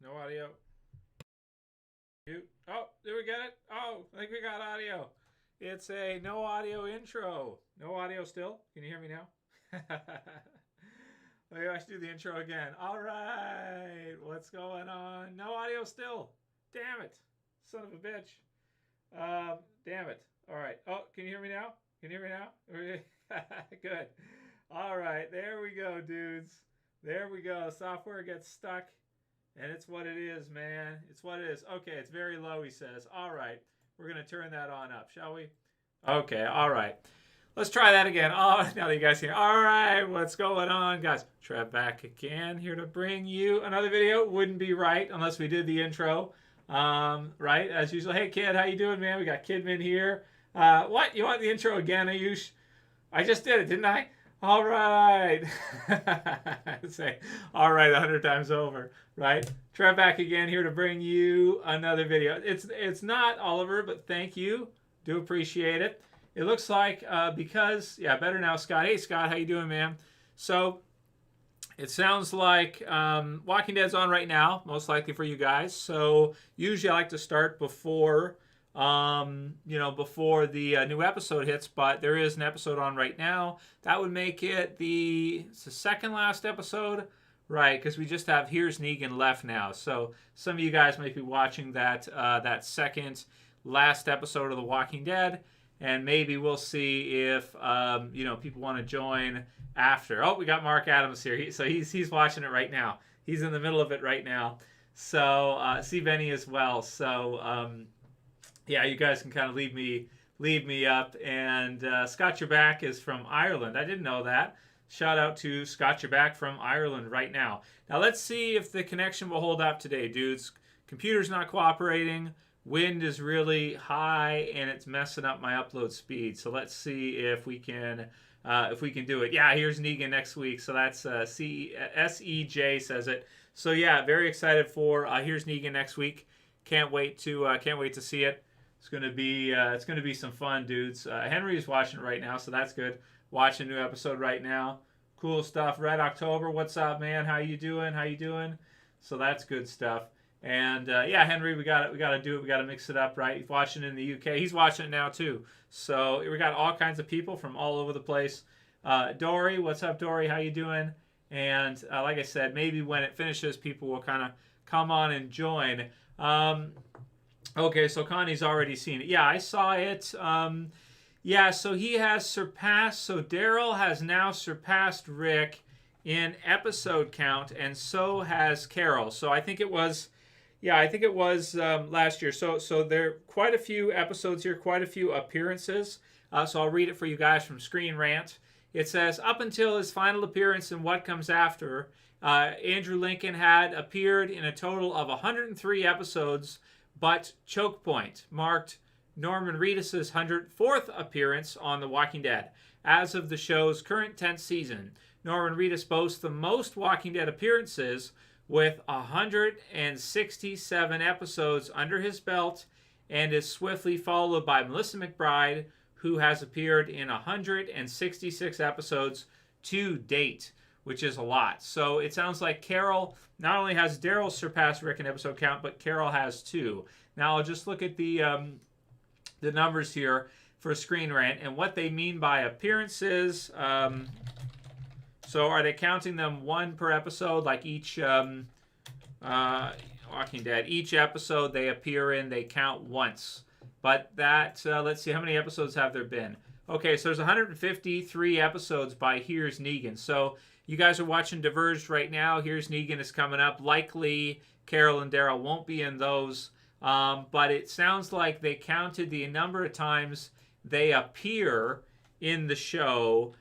No audio. Mute. Oh, did we get it? Oh, I think we got audio. It's a no audio intro. No audio still? Can you hear me now? Maybe I should do the intro again. All right. What's going on? No audio still. Damn it. Son of a bitch. Damn it. All right. Oh, can you hear me now? Can you hear me now? Good. All right. There we go, dudes. There we go. Software gets stuck. And it's what it is, man. It's what it is. Okay, it's very low, he says. All right. We're going to turn that on up, shall we? Okay, all right. Let's try that again. Oh, now that you guys hear. All right, what's going on, guys? Trev back again, here to bring you another video. Wouldn't be right unless we did the intro. Right, as usual. Hey, kid, how you doing, man? We got Kidman here. What? You want the intro again, Ayush? I just did it, didn't I? All right. Say, all right, 100 times over, right? Trev back again here to bring you another video. It's not Oliver, but thank you. Do appreciate it. It looks like because, yeah, better now, Scott. Hey, Scott, how you doing, man? So it sounds like Walking Dead's on right now, most likely for you guys. So usually I like to start before before the new episode hits, but there is an episode on right now. That would make it it's the second last episode, right? Because we just have Here's Negan left now. So some of you guys might be watching that second last episode of The Walking Dead, and maybe we'll see if people want to join after. Oh, we got Mark Adams here. He's watching it right now. He's in the middle of it right now. So see Benny as well. So. Yeah, you guys can kind of leave me up. And Scott You're Back is from Ireland. I didn't know that. Shout out to Scott You're Back from Ireland right now. Now let's see if the connection will hold up today, dudes. Computer's not cooperating. Wind is really high, and it's messing up my upload speed. So let's see if we can do it. Yeah, here's Negan next week. So that's SEJ says it. So yeah, very excited for Here's Negan next week. Can't wait to see it. It's gonna be some fun, dudes. Henry is watching it right now, so that's good. Watching a new episode right now. Cool stuff. Red October, what's up, man? How you doing? So that's good stuff. And yeah, Henry, we gotta do it. We gotta mix it up, right? He's watching in the UK. He's watching it now too. So we got all kinds of people from all over the place. Dory, what's up, Dory? How you doing? And like I said, maybe when it finishes, people will kind of come on and join. Okay, so Connie's already seen it. Yeah, I saw it. Yeah, so he has surpassed. So Daryl has now surpassed Rick in episode count, and so has Carol. So I think it was, last year. So there are quite a few episodes here, quite a few appearances. So I'll read it for you guys from Screen Rant. It says, up until his final appearance in What Comes After, Andrew Lincoln had appeared in a total of 103 episodes, but Chokepoint marked Norman Reedus' 104th appearance on The Walking Dead. As of the show's current 10th season, Norman Reedus boasts the most Walking Dead appearances with 167 episodes under his belt, and is swiftly followed by Melissa McBride, who has appeared in 166 episodes to date, which is a lot. So it sounds like Carol not only has Daryl surpassed Rick in episode count, but Carol has too. Now I'll just look at the numbers here for Screen Rant and what they mean by appearances. So are they counting them one per episode, like each Walking Dead? Each episode they appear in, they count once. But that, let's see, how many episodes have there been? Okay, so there's 153 episodes by Here's Negan. So you guys are watching Diverged right now. Here's Negan is coming up. Likely Carol and Daryl won't be in those. But it sounds like they counted the number of times they appear in the show,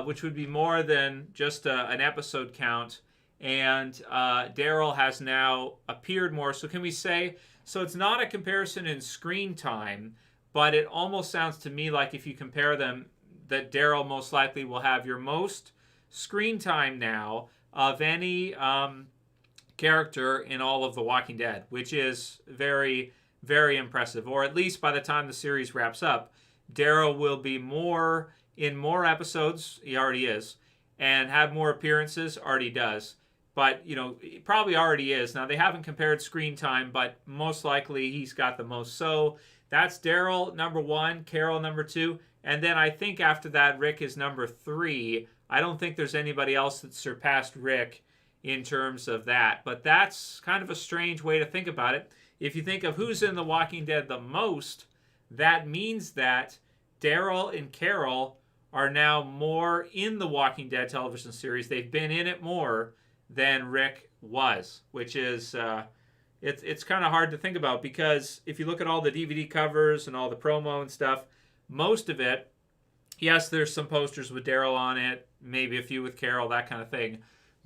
which would be more than just an episode count. And Daryl has now appeared more. So can we say, so it's not a comparison in screen time, but it almost sounds to me like if you compare them, that Daryl most likely will have your most screen time now of any character in all of The Walking Dead, which is very, very impressive. Or at least by the time the series wraps up, Daryl will be in more episodes, he already is, and have more appearances, already does. but it probably already is. Now they haven't compared screen time, but most likely he's got the most. So that's Daryl number 1, Carol number 2, and then I think after that Rick is number 3. I don't think there's anybody else that surpassed Rick in terms of that, but that's kind of a strange way to think about it. If you think of who's in The Walking Dead the most, that means that Daryl and Carol are now more in the Walking Dead television series. They've been in it more than Rick was, which is it's kind of hard to think about, because if you look at all the DVD covers and all the promo and stuff, most of it, yes, there's some posters with Daryl on it, maybe a few with Carol, that kind of thing,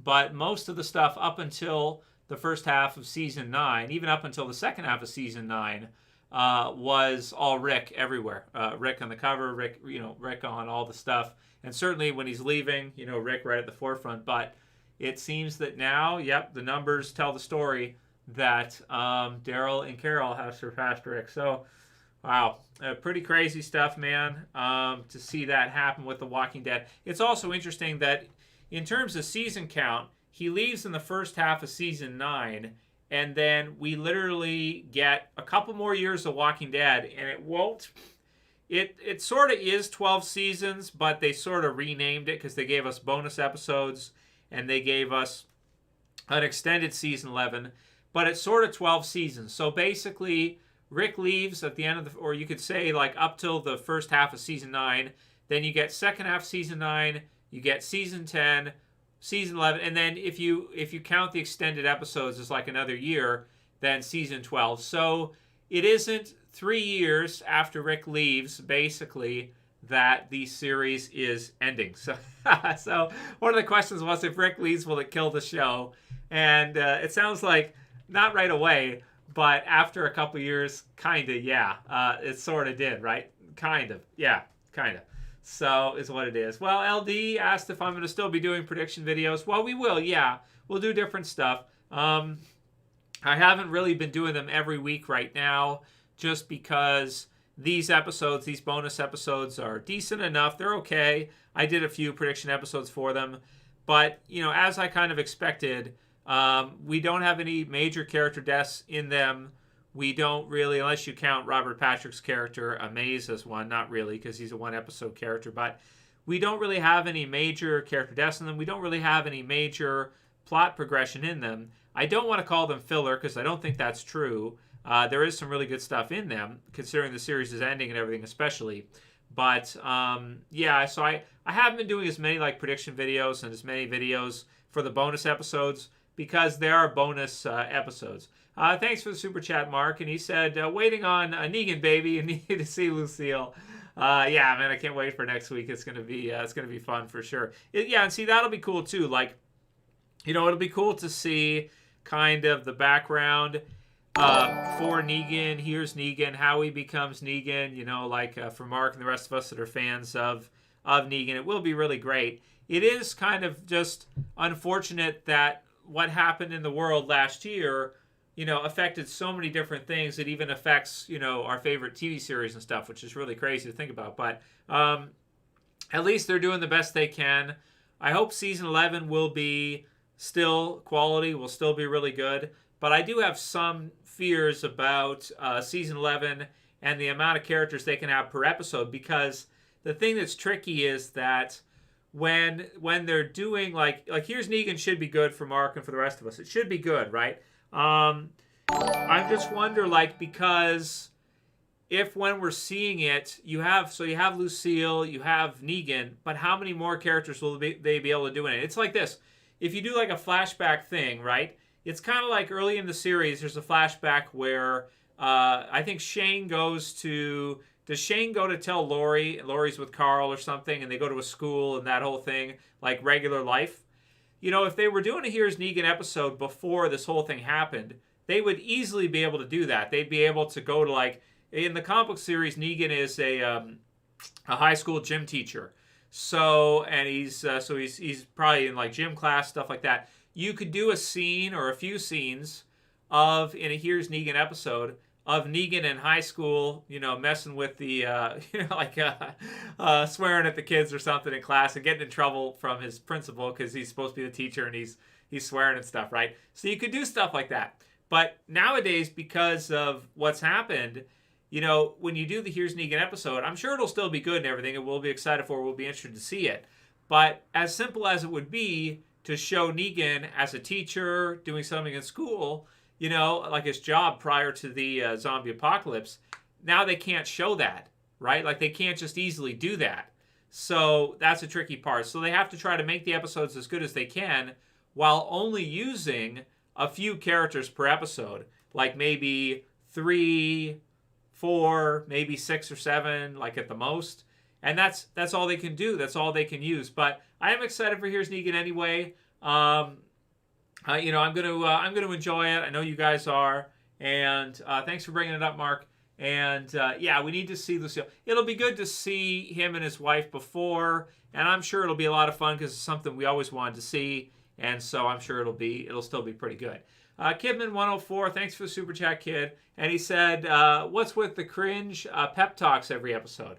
but most of the stuff up until the first half of season 9, even up until the second half of season 9, was all Rick everywhere. Rick on the cover, Rick on all the stuff, and certainly when he's leaving, Rick right at the forefront. But it seems that now, the numbers tell the story that Daryl and Carol have surpassed Rick. So, wow, pretty crazy stuff, man. To see that happen with The Walking Dead. It's also interesting that in terms of season count, he leaves in the first half of season 9. And then we literally get a couple more years of Walking Dead, and it sort of is 12 seasons, but they sort of renamed it because they gave us bonus episodes, and they gave us an extended season 11, but it's sort of 12 seasons. So basically, Rick leaves at the end of or you could say like up till the first half of season 9, then you get second half season 9, you get season 10, season 11, and then if you count the extended episodes as like another year, then season 12. So it isn't 3 years after Rick leaves, basically, that the series is ending. So, so one of the questions was, if Rick leaves, will it kill the show? And it sounds like not right away, but after a couple years, kind of, yeah. It sort of did, right? Kind of, yeah, kind of. So is what it is. Well, LD asked if I'm going to still be doing prediction videos. Well, we will, yeah. We'll do different stuff. I haven't really been doing them every week right now, just because these episodes, these bonus episodes, are decent enough. They're okay. I did a few prediction episodes for them. But, as I kind of expected, we don't have any major character deaths in them. We don't really, unless you count Robert Patrick's character, Amaze, as one. Not really, because he's a one-episode character. But we don't really have any major character deaths in them. We don't really have any major plot progression in them. I don't want to call them filler, because I don't think that's true. There is some really good stuff in them, considering the series is ending and everything especially. But, yeah, so I haven't been doing as many prediction videos and as many videos for the bonus episodes, because there are bonus episodes. Thanks for the super chat, Mark. And he said, waiting on Negan, baby, and need to see Lucille. Yeah, man, I can't wait for next week. It's gonna be fun for sure. And see, that'll be cool too. It'll be cool to see kind of the background for Negan. Here's Negan, how he becomes Negan. For Mark and the rest of us that are fans of Negan, it will be really great. It is kind of just unfortunate that what happened in the world last year, affected so many different things. It even affects, our favorite TV series and stuff, which is really crazy to think about. But at least they're doing the best they can. I hope season 11 will be still quality, will still be really good. But I do have some fears about season 11 and the amount of characters they can have per episode, because the thing that's tricky is that when they're doing like here's Negan should be good for Mark and for the rest of us. It should be good, right? I just wonder, because if when we're seeing it, you have Lucille, you have Negan, but how many more characters will they be able to do in it? It's like this. If you do a flashback thing, right? It's kind of like early in the series, there's a flashback where I think Shane goes to... Does Shane go to tell Lori? Lori's with Carl or something, and they go to a school and that whole thing, like regular life. If they were doing a Here's Negan episode before this whole thing happened, they would easily be able to do that. They'd be able to go to in the comic book series, Negan is a high school gym teacher. So he's probably in gym class, stuff like that. You could do a scene or a few scenes in a Here's Negan episode of Negan in high school, messing with the, swearing at the kids or something in class and getting in trouble from his principal because he's supposed to be the teacher and he's he's swearing and stuff, right? So you could do stuff like that. But nowadays, because of what's happened, when you do the Here's Negan episode, I'm sure it'll still be good and everything, and we'll be excited for it. We'll be interested to see it. But as simple as it would be to show Negan as a teacher doing something in school, like his job prior to the zombie apocalypse, now they can't show that, right? Like they can't just easily do that. So that's a tricky part. So they have to try to make the episodes as good as they can while only using a few characters per episode, like maybe 3, 4, maybe 6 or 7, like at the most. And that's all they can do. That's all they can use. But I am excited for Here's Negan anyway. I'm gonna enjoy it. I know you guys are. And thanks for bringing it up, Mark. And we need to see Lucille. It'll be good to see him and his wife before, and I'm sure it'll be a lot of fun because it's something we always wanted to see. And so I'm sure it'll still be pretty good. Kidman 104, thanks for the super chat, kid. And he said, "What's with the cringe pep talks every episode?"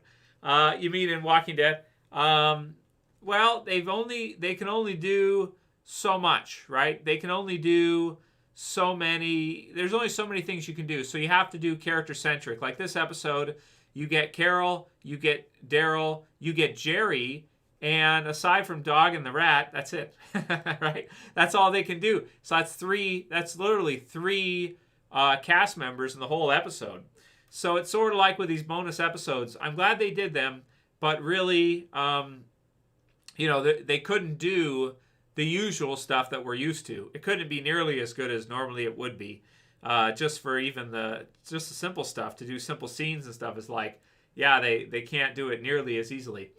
You mean in Walking Dead? Well, they can only do so much, right? They can only do so many. There's only so many things you can do. So you have to do character centric. Like this episode, you get Carol, you get Daryl, you get Jerry. And aside from Dog and the Rat, that's it, right? That's all they can do. So that's literally 3 cast members in the whole episode. So it's sort of like with these bonus episodes. I'm glad they did them, but really, they couldn't do the usual stuff that we're used to. It couldn't be nearly as good as normally it would be. Just for even the simple stuff, to do simple scenes and stuff is like, they can't do it nearly as easily.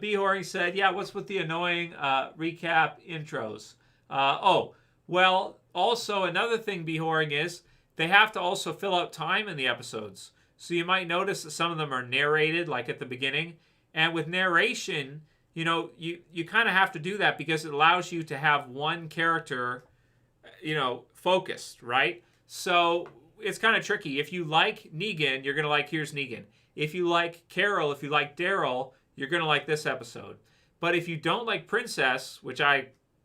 B. Horing said, what's with the annoying recap intros? Also another thing, B. Horing, is they have to also fill out time in the episodes. So you might notice that some of them are narrated, like at the beginning. And with narration, you kind of have to do that because it allows you to have one character, focused, right? So it's kind of tricky. If you like Negan, you're going to like Here's Negan. If you like Carol, if you like Daryl, you're going to like this episode. But if you don't like Princess, which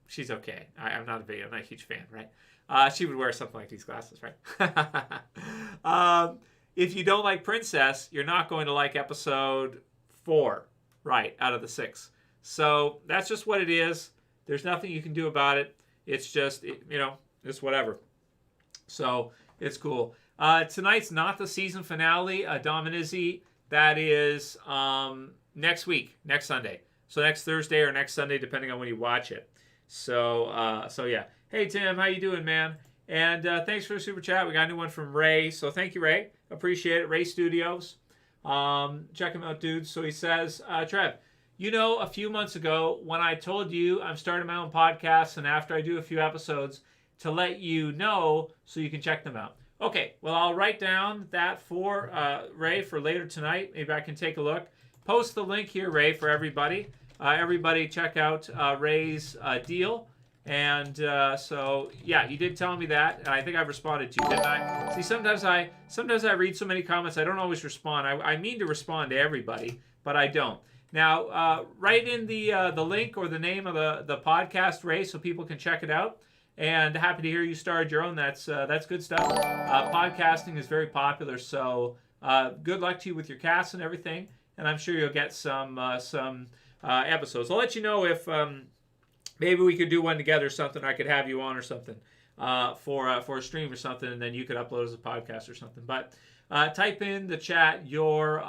she's okay. I'm not a huge fan, right? She would wear something like these glasses, right? If you don't like Princess, you're not going to like episode 4, right, out of the 6. So that's just what it is. There's nothing you can do about it. It's just, it's whatever. So it's cool. Tonight's not the season finale, Dominizzi. That is next week, next Sunday. So next Thursday or next Sunday, depending on when you watch it. So yeah. Hey, Tim, how you doing, man? And thanks for the super chat. We got a new one from Ray. So thank you, Ray. Appreciate it. Ray Studios. Check him out, dudes. So he says, Trev, a few months ago when I told you I'm starting my own podcast, and after I do a few episodes, to let you know so you can check them out. Okay, well, I'll write down that for Ray for later tonight. Maybe I can take a look. Post the link here, Ray, for everybody. Everybody check out Ray's deal. And you did tell me that, and I think I've responded to you, didn't I? See, sometimes I read so many comments, I don't always respond. I mean to respond to everybody, but I don't. Now, write in the link or the name of the podcast, Ray, so people can check it out. And happy to hear you started your own. That's good stuff. Podcasting is very popular, so good luck to you with your cast and everything. And I'm sure you'll get some episodes. I'll let you know if maybe we could do one together or something. I could have you on or something for a stream or something, and then you could upload as a podcast or something. But type in the chat your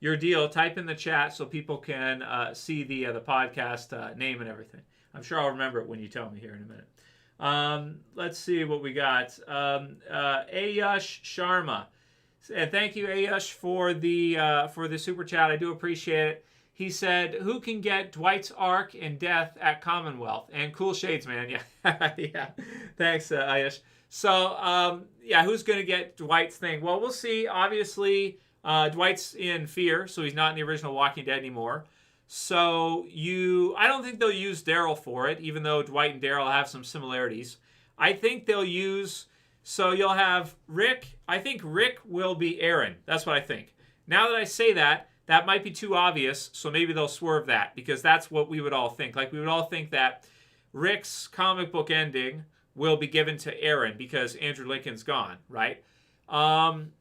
deal. Type in the chat so people can see the podcast name and everything. I'm sure I'll remember it when you tell me here in a minute. Let's see what we got. Ayush Sharma. And thank you, Ayush, for the super chat. I do appreciate it. He said, who can get Dwight's arc in death at Commonwealth? And cool shades, man. Yeah. Yeah. Thanks, Ayush. So, who's going to get Dwight's thing? Well, we'll see. Obviously, Dwight's in Fear, so he's not in the original Walking Dead anymore. So I don't think they'll use Daryl for it, even though Dwight and Daryl have some similarities. I think they'll use, so you'll have Rick. I think Rick will be Aaron. That's what I think. Now that I say that, that might be too obvious, so maybe they'll swerve that, because that's what we would all think. Like, we would all think that Rick's comic book ending will be given to Aaron because Andrew Lincoln's gone, right? And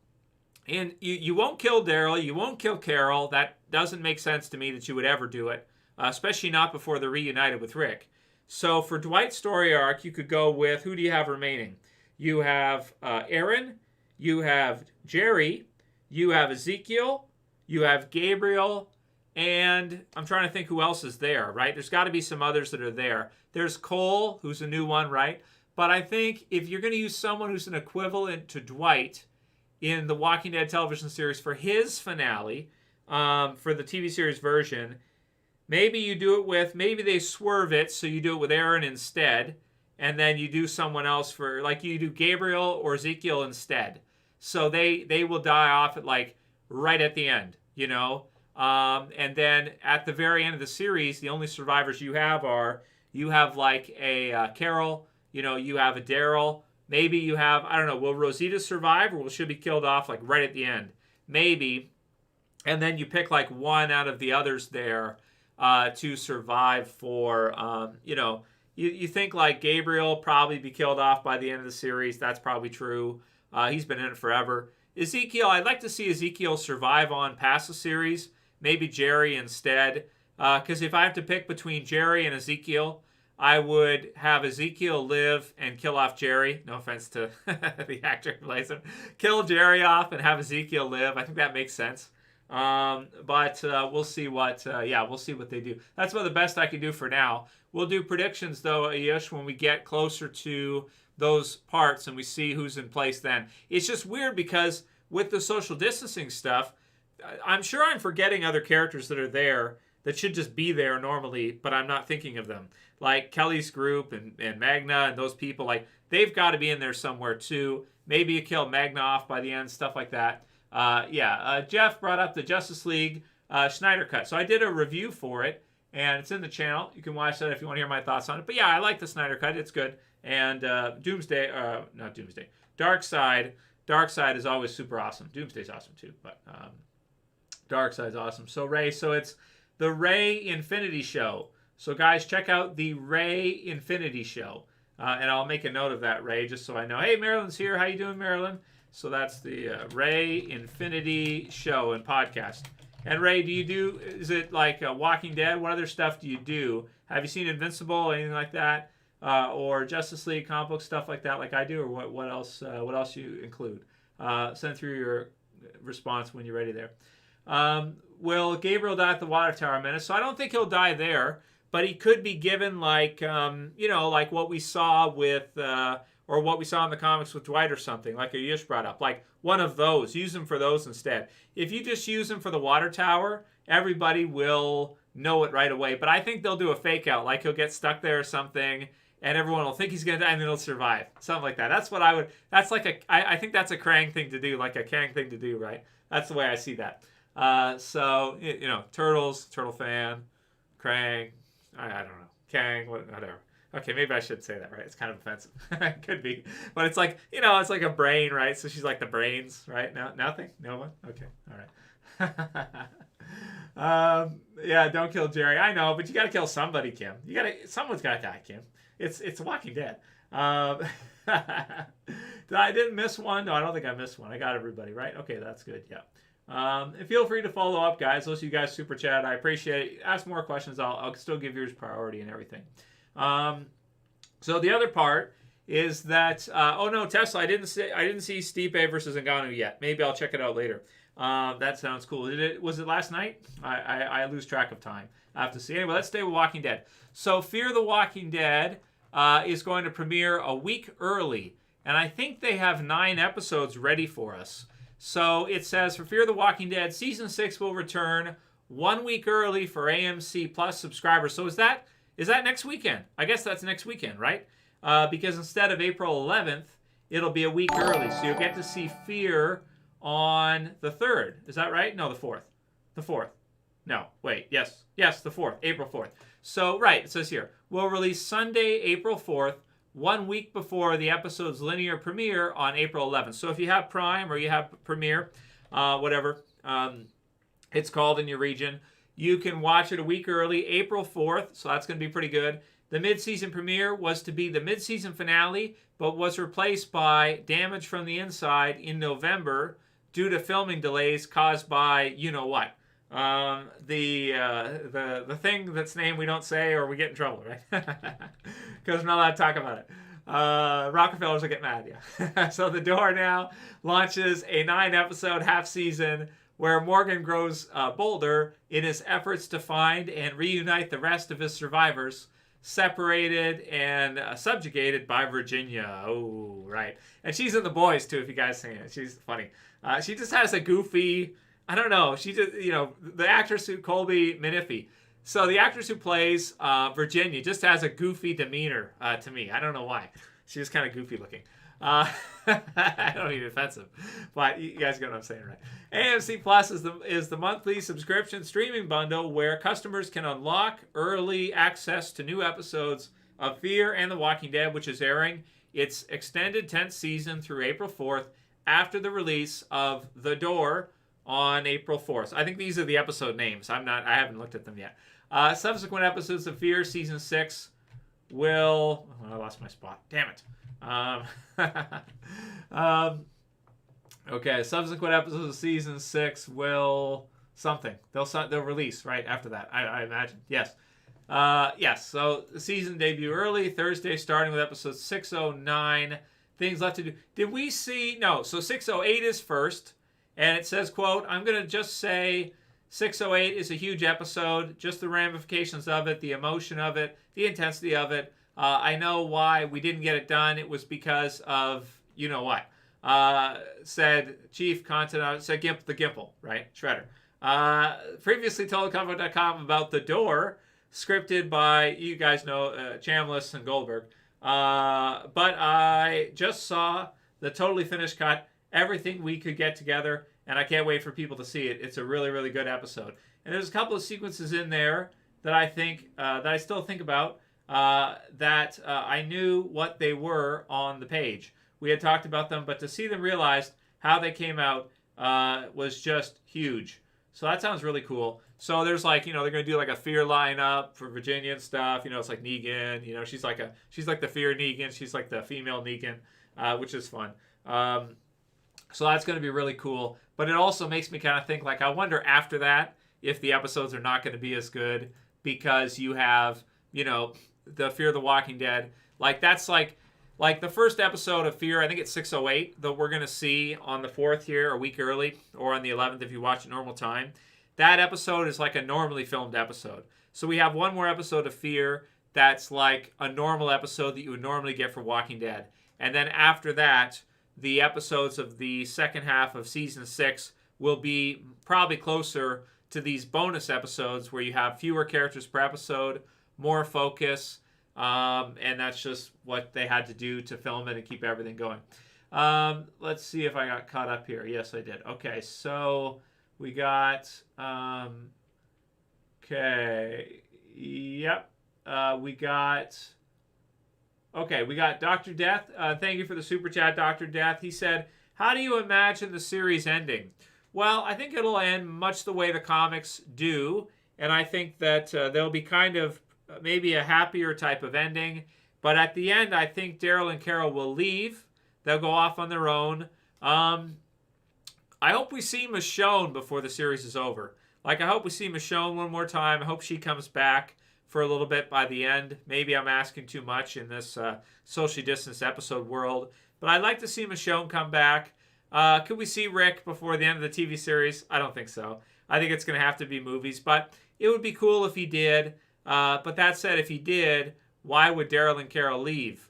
you won't kill Daryl, you won't kill Carol. That doesn't make sense to me that you would ever do it, especially not before they're reunited with Rick. So for Dwight's story arc, you could go with, who do you have remaining? You have Aaron, you have Jerry, you have Ezekiel, you have Gabriel, and I'm trying to think who else is there, right? There's got to be some others that are there. There's Cole, who's a new one, right? But I think if you're going to use someone who's an equivalent to Dwight in the Walking Dead television series for his finale, for the TV series version, maybe you do it with, maybe they swerve it, so you do it with Aaron instead, and then you do someone else for, like you do Gabriel or Ezekiel instead. So they will die off at like right at the end, you know? And then at the very end of the series, the only survivors you have are, you have like a Carol, you know, you have a Daryl, maybe you have, I don't know, will Rosita survive or will she be killed off like right at the end? Maybe. And then you pick like one out of the others there to survive for, you know, you think like Gabriel probably be killed off by the end of the series. That's probably true. He's been in it forever. Ezekiel, I'd like to see Ezekiel survive on past the series. Maybe Jerry instead. Because if I have to pick between Jerry and Ezekiel, I would have Ezekiel live and kill off Jerry. No offense to the actor who plays him. Kill Jerry off and have Ezekiel live. I think that makes sense. But we'll see what, we'll see what they do. That's about the best I can do for now. We'll do predictions, though, Ayush, when we get closer to those parts and we see who's in place then. It's just weird because with the social distancing stuff, I'm sure I'm forgetting other characters that are there that should just be there normally, but I'm not thinking of them. Like Kelly's group and Magna and those people, like they've got to be in there somewhere too. Maybe you kill Magna off by the end, stuff like that. Jeff brought up the Justice League Snyder Cut. So I did a review for it, and it's in the channel. You can watch that if you want to hear my thoughts on it. But yeah, I like the Snyder Cut. It's good. And not Doomsday. Darkseid is always super awesome. Doomsday's awesome too, but Darkseid's awesome. So Ray, so it's the Ray Infinity Show. So guys, check out the Ray Infinity Show. And I'll make a note of that, Ray, just so I know. Hey, Marilyn's here. How you doing, Marilyn? So that's the Ray Infinity Show and podcast. And Ray, is it like Walking Dead? What other stuff do you do? Have you seen Invincible, anything like that? Or Justice League comic book stuff like that, like I do, or what else you include? Send through your response when you're ready there. Will Gabriel die at the water tower minute? So I don't think he'll die there, but he could be given like like what we saw with or what we saw in the comics with Dwight or something, like Ayush brought up, like one of those. Use him for those instead. If you just use him for the water tower, everybody will know it right away. But I think they'll do a fake out, like he'll get stuck there or something, and everyone will think he's going to die, and then he'll survive. Something like that. That's what I would, that's like I think that's a Krang thing to do, like a Kang thing to do, right? That's the way I see that. So, Turtles, Turtle fan, Krang, I don't know, Kang, whatever. Okay, maybe I should say that, right? It's kind of offensive. It could be. But it's like, it's like a brain, right? So she's like the brains, right? No, nothing? No one? Okay, all right. Don't kill Jerry. I know, but you got to kill somebody, Kim. Someone's got to die, Kim. It's Walking Dead. I didn't miss one? No, I don't think I missed one. I got everybody, right? Okay, that's good, yeah. And feel free to follow up, guys. Those of you guys super chat, I appreciate it. Ask more questions. I'll still give yours priority and everything. So the other part is that Tesla. I didn't see Stipe versus Ngannou yet. Maybe I'll check it out later. That sounds cool. Was it last night? I lose track of time. I have to see. Anyway, let's stay with Walking Dead. So Fear the Walking Dead is going to premiere a week early, and I think they have 9 episodes ready for us. So it says, for Fear the Walking Dead, Season 6 will return 1 week early for AMC Plus subscribers. So is that next weekend? I guess that's next weekend, right? Because instead of April 11th, it'll be a week early. So you'll get to see Fear on the 3rd. Is that right? No, the 4th. The 4th. No, wait. Yes, the 4th. April 4th. So, right, it says here, we'll release Sunday, April 4th, 1 week before the episode's linear premiere on April 11th. So if you have Prime or you have Premiere, whatever it's called in your region, you can watch it a week early, April 4th. So that's going to be pretty good. The mid-season premiere was to be the mid-season finale, but was replaced by Damage from the Inside in November due to filming delays caused by you-know-what. The thing that's named we don't say or we get in trouble, right? Because we're not allowed to talk about it. Rockefellers will get mad, yeah. So The Door now launches a 9-episode half season where Morgan grows bolder in his efforts to find and reunite the rest of his survivors, separated and subjugated by Virginia. Oh, right. And she's in The Boys, too, if you guys seen it. She's funny. She just has a goofy, I don't know, she just, the actress who, Colby Minifie. So the actress who plays Virginia just has a goofy demeanor to me. I don't know why. She's kind of goofy looking. I don't mean offensive, but you guys get what I'm saying, right? AMC Plus is the monthly subscription streaming bundle where customers can unlock early access to new episodes of Fear and The Walking Dead, which is airing its extended 10th season through April 4th after the release of The Door on April 4th. I think these are the episode names. I haven't looked at them yet. Subsequent episodes of Fear Season 6 will... Oh, I lost my spot. Damn it. Okay, subsequent episodes of Season 6 will... something. They'll release right after that, I imagine. Yes. Yes, so the season debut early, Thursday, starting with episode 609. Things left to do. Did we see... No, so 608 is first. And it says, quote, I'm going to just say 608 is a huge episode. Just the ramifications of it, the emotion of it, the intensity of it. I know why we didn't get it done. It was because of, you know what. Said Chief Content, said the Gimple, right? Shredder. Previously told Combo.com about The Door, scripted by, you guys know, Chambliss and Goldberg. But I just saw the totally finished cut, everything we could get together, and I can't wait for people to see it. It's a really, really good episode. And there's a couple of sequences in there that I think, that I still think about, that I knew what they were on the page. We had talked about them, but to see them realized how they came out was just huge. So that sounds really cool. So there's like, they're going to do like a Fear lineup for Virginia and stuff. It's like Negan. She's like the Fear Negan. She's like the female Negan, which is fun. So that's going to be really cool. But it also makes me kind of think, like, I wonder after that if the episodes are not going to be as good because you have, the Fear the Walking Dead. Like, that's like the first episode of Fear, I think it's 608, that we're going to see on the 4th here, a week early, or on the 11th if you watch at normal time. That episode is like a normally filmed episode. So we have one more episode of Fear that's like a normal episode that you would normally get for Walking Dead. And then after that, the episodes of the second half of Season 6 will be probably closer to these bonus episodes where you have fewer characters per episode, more focus, and that's just what they had to do to film it and keep everything going. Let's see if I got caught up here. Yes, I did. Okay, so we got... okay, yep. We got Dr. Death. Thank you for the super chat, Dr. Death. He said, how do you imagine the series ending? Well, I think it'll end much the way the comics do, and I think that there'll be kind of maybe a happier type of ending. But at the end, I think Daryl and Carol will leave. They'll go off on their own. I hope we see Michonne before the series is over. Like, I hope we see Michonne one more time. I hope she comes back for a little bit by the end. Maybe I'm asking too much in this socially distanced episode world. But I'd like to see Michonne come back. Could we see Rick before the end of the TV series? I don't think so. I think it's going to have to be movies. But it would be cool if he did. But that said, if he did, why would Daryl and Carol leave?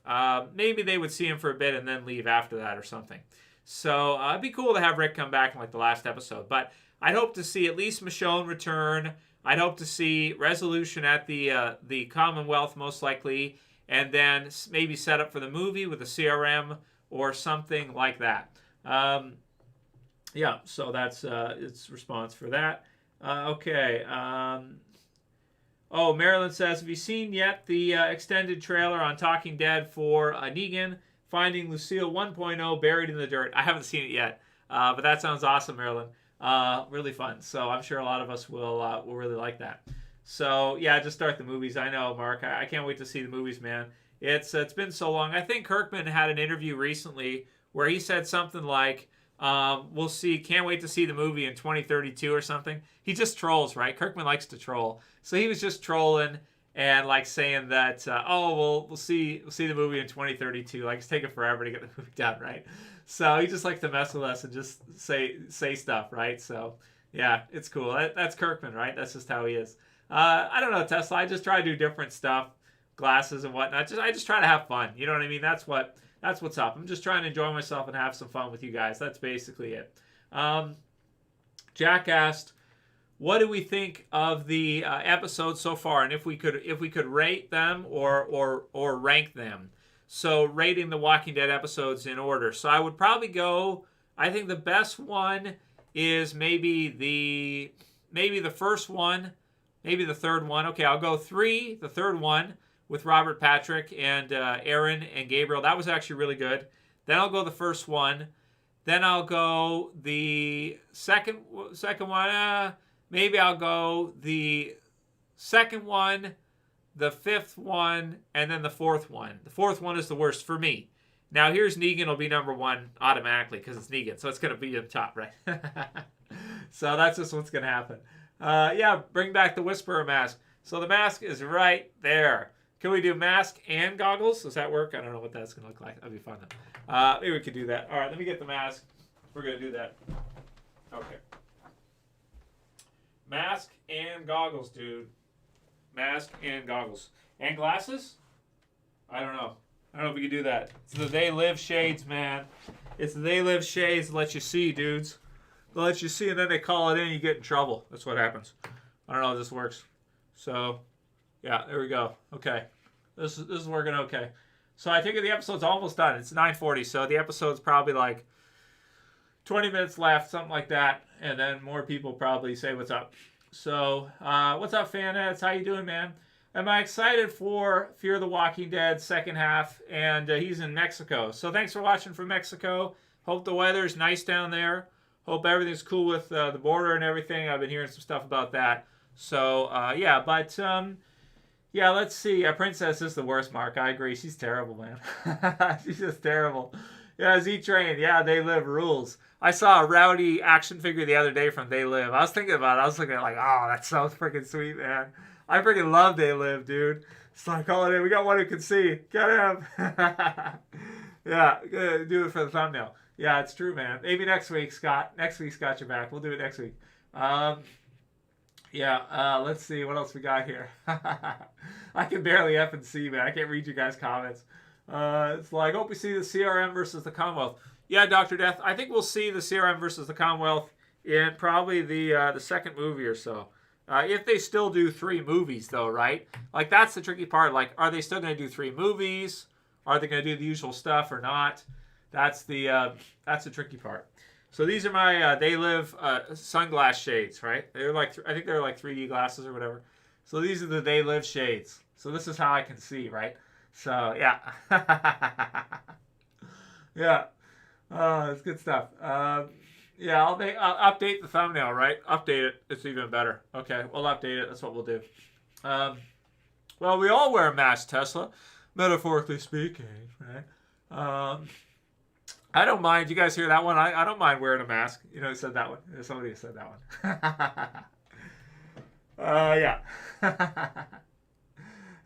Maybe they would see him for a bit and then leave after that or something. So it'd be cool to have Rick come back in like the last episode. But I'd hope to see at least Michonne return. I'd hope to see resolution at the Commonwealth, most likely, and then maybe set up for the movie with a CRM or something like that. Yeah, so that's its response for that. Okay. Marilyn says, have you seen yet the extended trailer on Talking Dead for Negan, Finding Lucille 1.0 Buried in the Dirt? I haven't seen it yet, but that sounds awesome, Marilyn. Really fun. So I'm sure a lot of us will really like that. So yeah, just start the movies. I know, Mark. I can't wait to see the movies, man. It's been so long. I think Kirkman had an interview recently where he said something like, "We'll see. Can't wait to see the movie in 2032 or something." He just trolls, right? Kirkman likes to troll, so he was just trolling and like saying that, "Oh, we'll see the movie in 2032." Like it's taking forever to get the movie done, right? So he just likes to mess with us and just say stuff, right? So yeah, it's cool. That's Kirkman, right? That's just how he is. I don't know, Tesla. I just try to do different stuff, glasses and whatnot. I just try to have fun. You know what I mean? That's what's up. I'm just trying to enjoy myself and have some fun with you guys. That's basically it. Jack asked, "What do we think of the episodes so far, and if we could rate them or rank them?" So rating the Walking Dead episodes in order. So I would probably go. I think the best one is maybe the first one. Maybe the third one. Okay, I'll go 3, the third one, with Robert Patrick and Aaron and Gabriel. That was actually really good. Then I'll go the first one. Then I'll go the second one. Maybe I'll go the second one, the fifth one, and then the fourth one. The fourth one is the worst for me. Now, here's Negan will be number 1 automatically because it's Negan, so it's going to be up top, right? So that's just what's going to happen. Yeah, bring back the Whisperer mask. So the mask is right there. Can we do mask and goggles? Does that work? I don't know what that's going to look like. That'd be fun. Maybe we could do that. All right, let me get the mask. We're going to do that. Okay. Mask and goggles, dude. Mask and goggles. And glasses? I don't know. I don't know if we can do that. It's the They Live shades, man. It's the They Live shades that let you see, dudes. They'll let you see, and then they call it in, and you get in trouble. That's what happens. I don't know if this works. So, yeah, there we go. Okay. This is working okay. So I think the episode's almost done. It's 9:40, so the episode's probably like 20 minutes left, something like that. And then more people probably say what's up. So, what's up, Fanets? How you doing, man? Am I excited for Fear the Walking Dead second half? And he's in Mexico. So thanks for watching from Mexico. Hope the weather's nice down there. Hope everything's cool with the border and everything. I've been hearing some stuff about that. So, yeah, but, yeah, let's see. Princess is the worst, Mark. I agree. She's terrible, man. She's just terrible. Yeah, Z-Train. Yeah, They Live rules. I saw a rowdy action figure the other day from They Live. I was thinking about it. I was looking at it like, oh, that sounds freaking sweet, man. I freaking love They Live, dude. So I call it in. We got one who can see. Get him. Yeah, do it for the thumbnail. Yeah, it's true, man. Maybe next week, Scott. Next week, Scott, you're back. We'll do it next week. Yeah, let's see. What else we got here? I can barely F and C, man. I can't read you guys' comments. It's like, hope we see the CRM versus the Commonwealth. Yeah, Dr. Death. I think we'll see the CRM versus the Commonwealth in probably the second movie or so. If they still do 3 movies, though, right? Like, that's the tricky part. Like, are they still going to do 3 movies? Are they going to do the usual stuff or not? That's the tricky part. So these are my They Live sunglass shades, right? They're like I think they're like 3D glasses or whatever. So these are the They Live shades. So this is how I can see, right? So yeah, yeah, it's good stuff. Yeah, I'll update the thumbnail, right? Update it. It's even better. Okay, we'll update it. That's what we'll do. Well, we all wear a mask, Tesla, metaphorically speaking, right? I don't mind. You guys hear that one? I don't mind wearing a mask. You know who said that one? Somebody said that one. Yeah.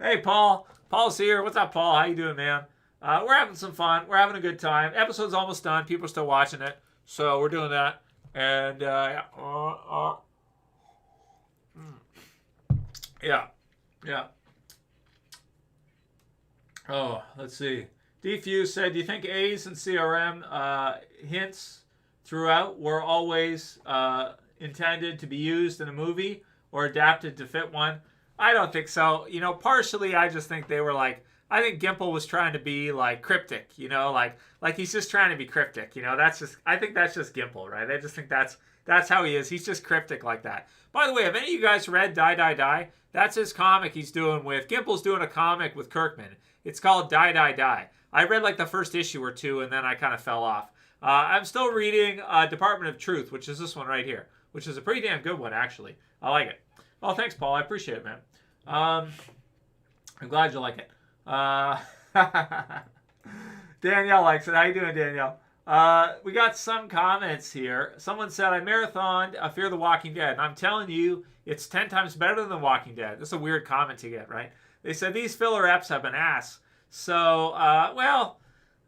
Hey, Paul. Paul's here. What's up, Paul? How you doing, man? We're having some fun. We're having a good time. Episode's almost done. People are still watching it. So we're doing that. And, yeah. Yeah. Yeah. Oh, let's see. Defuse said, do you think A's and CRM hints throughout were always intended to be used in a movie or adapted to fit one? I don't think so. You know, partially I just think they were like, I think Gimple was trying to be like cryptic, you know, like he's just trying to be cryptic, you know, I think that's just Gimple, right? I just think that's how he is. He's just cryptic like that. By the way, have any of you guys read Die, Die, Die? That's his comic he's doing with, Gimple's doing a comic with Kirkman. It's called Die, Die, Die. I read like the first issue or 2 and then I kind of fell off. I'm still reading Department of Truth, which is this one right here, which is a pretty damn good one, actually. I like it. Oh, thanks, Paul. I appreciate it, man. I'm glad you like it. Danielle likes it. How you doing, Danielle? We got some comments here. Someone said, I marathoned Fear the Walking Dead. And I'm telling you, it's 10 times better than The Walking Dead. This is a weird comment to get, right? They said, these filler eps have been ass. So,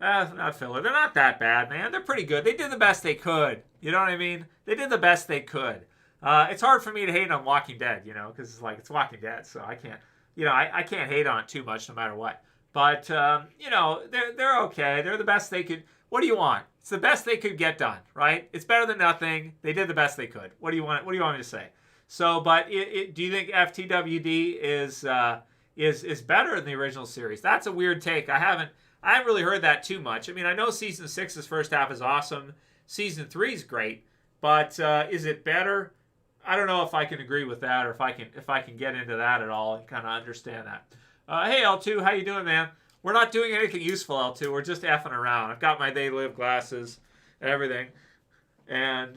not filler. They're not that bad, man. They're pretty good. They did the best they could. You know what I mean? They did the best they could. It's hard for me to hate on Walking Dead, because it's Walking Dead. So I can't, I can't hate on it too much no matter what. But, they're okay. They're the best they could. What do you want? It's the best they could get done, right? It's better than nothing. They did the best they could. What do you want me to say? So, but do you think FTWD is better than the original series? That's a weird take. I haven't really heard that too much. I mean, I know season 6's first half is awesome. Season 3 is great, but is it better? I don't know if I can agree with that, or if I can get into that at all and kind of understand that. Hey L2, how you doing, man? We're not doing anything useful, L2. We're just effing around. I've got my They Live glasses and everything. And,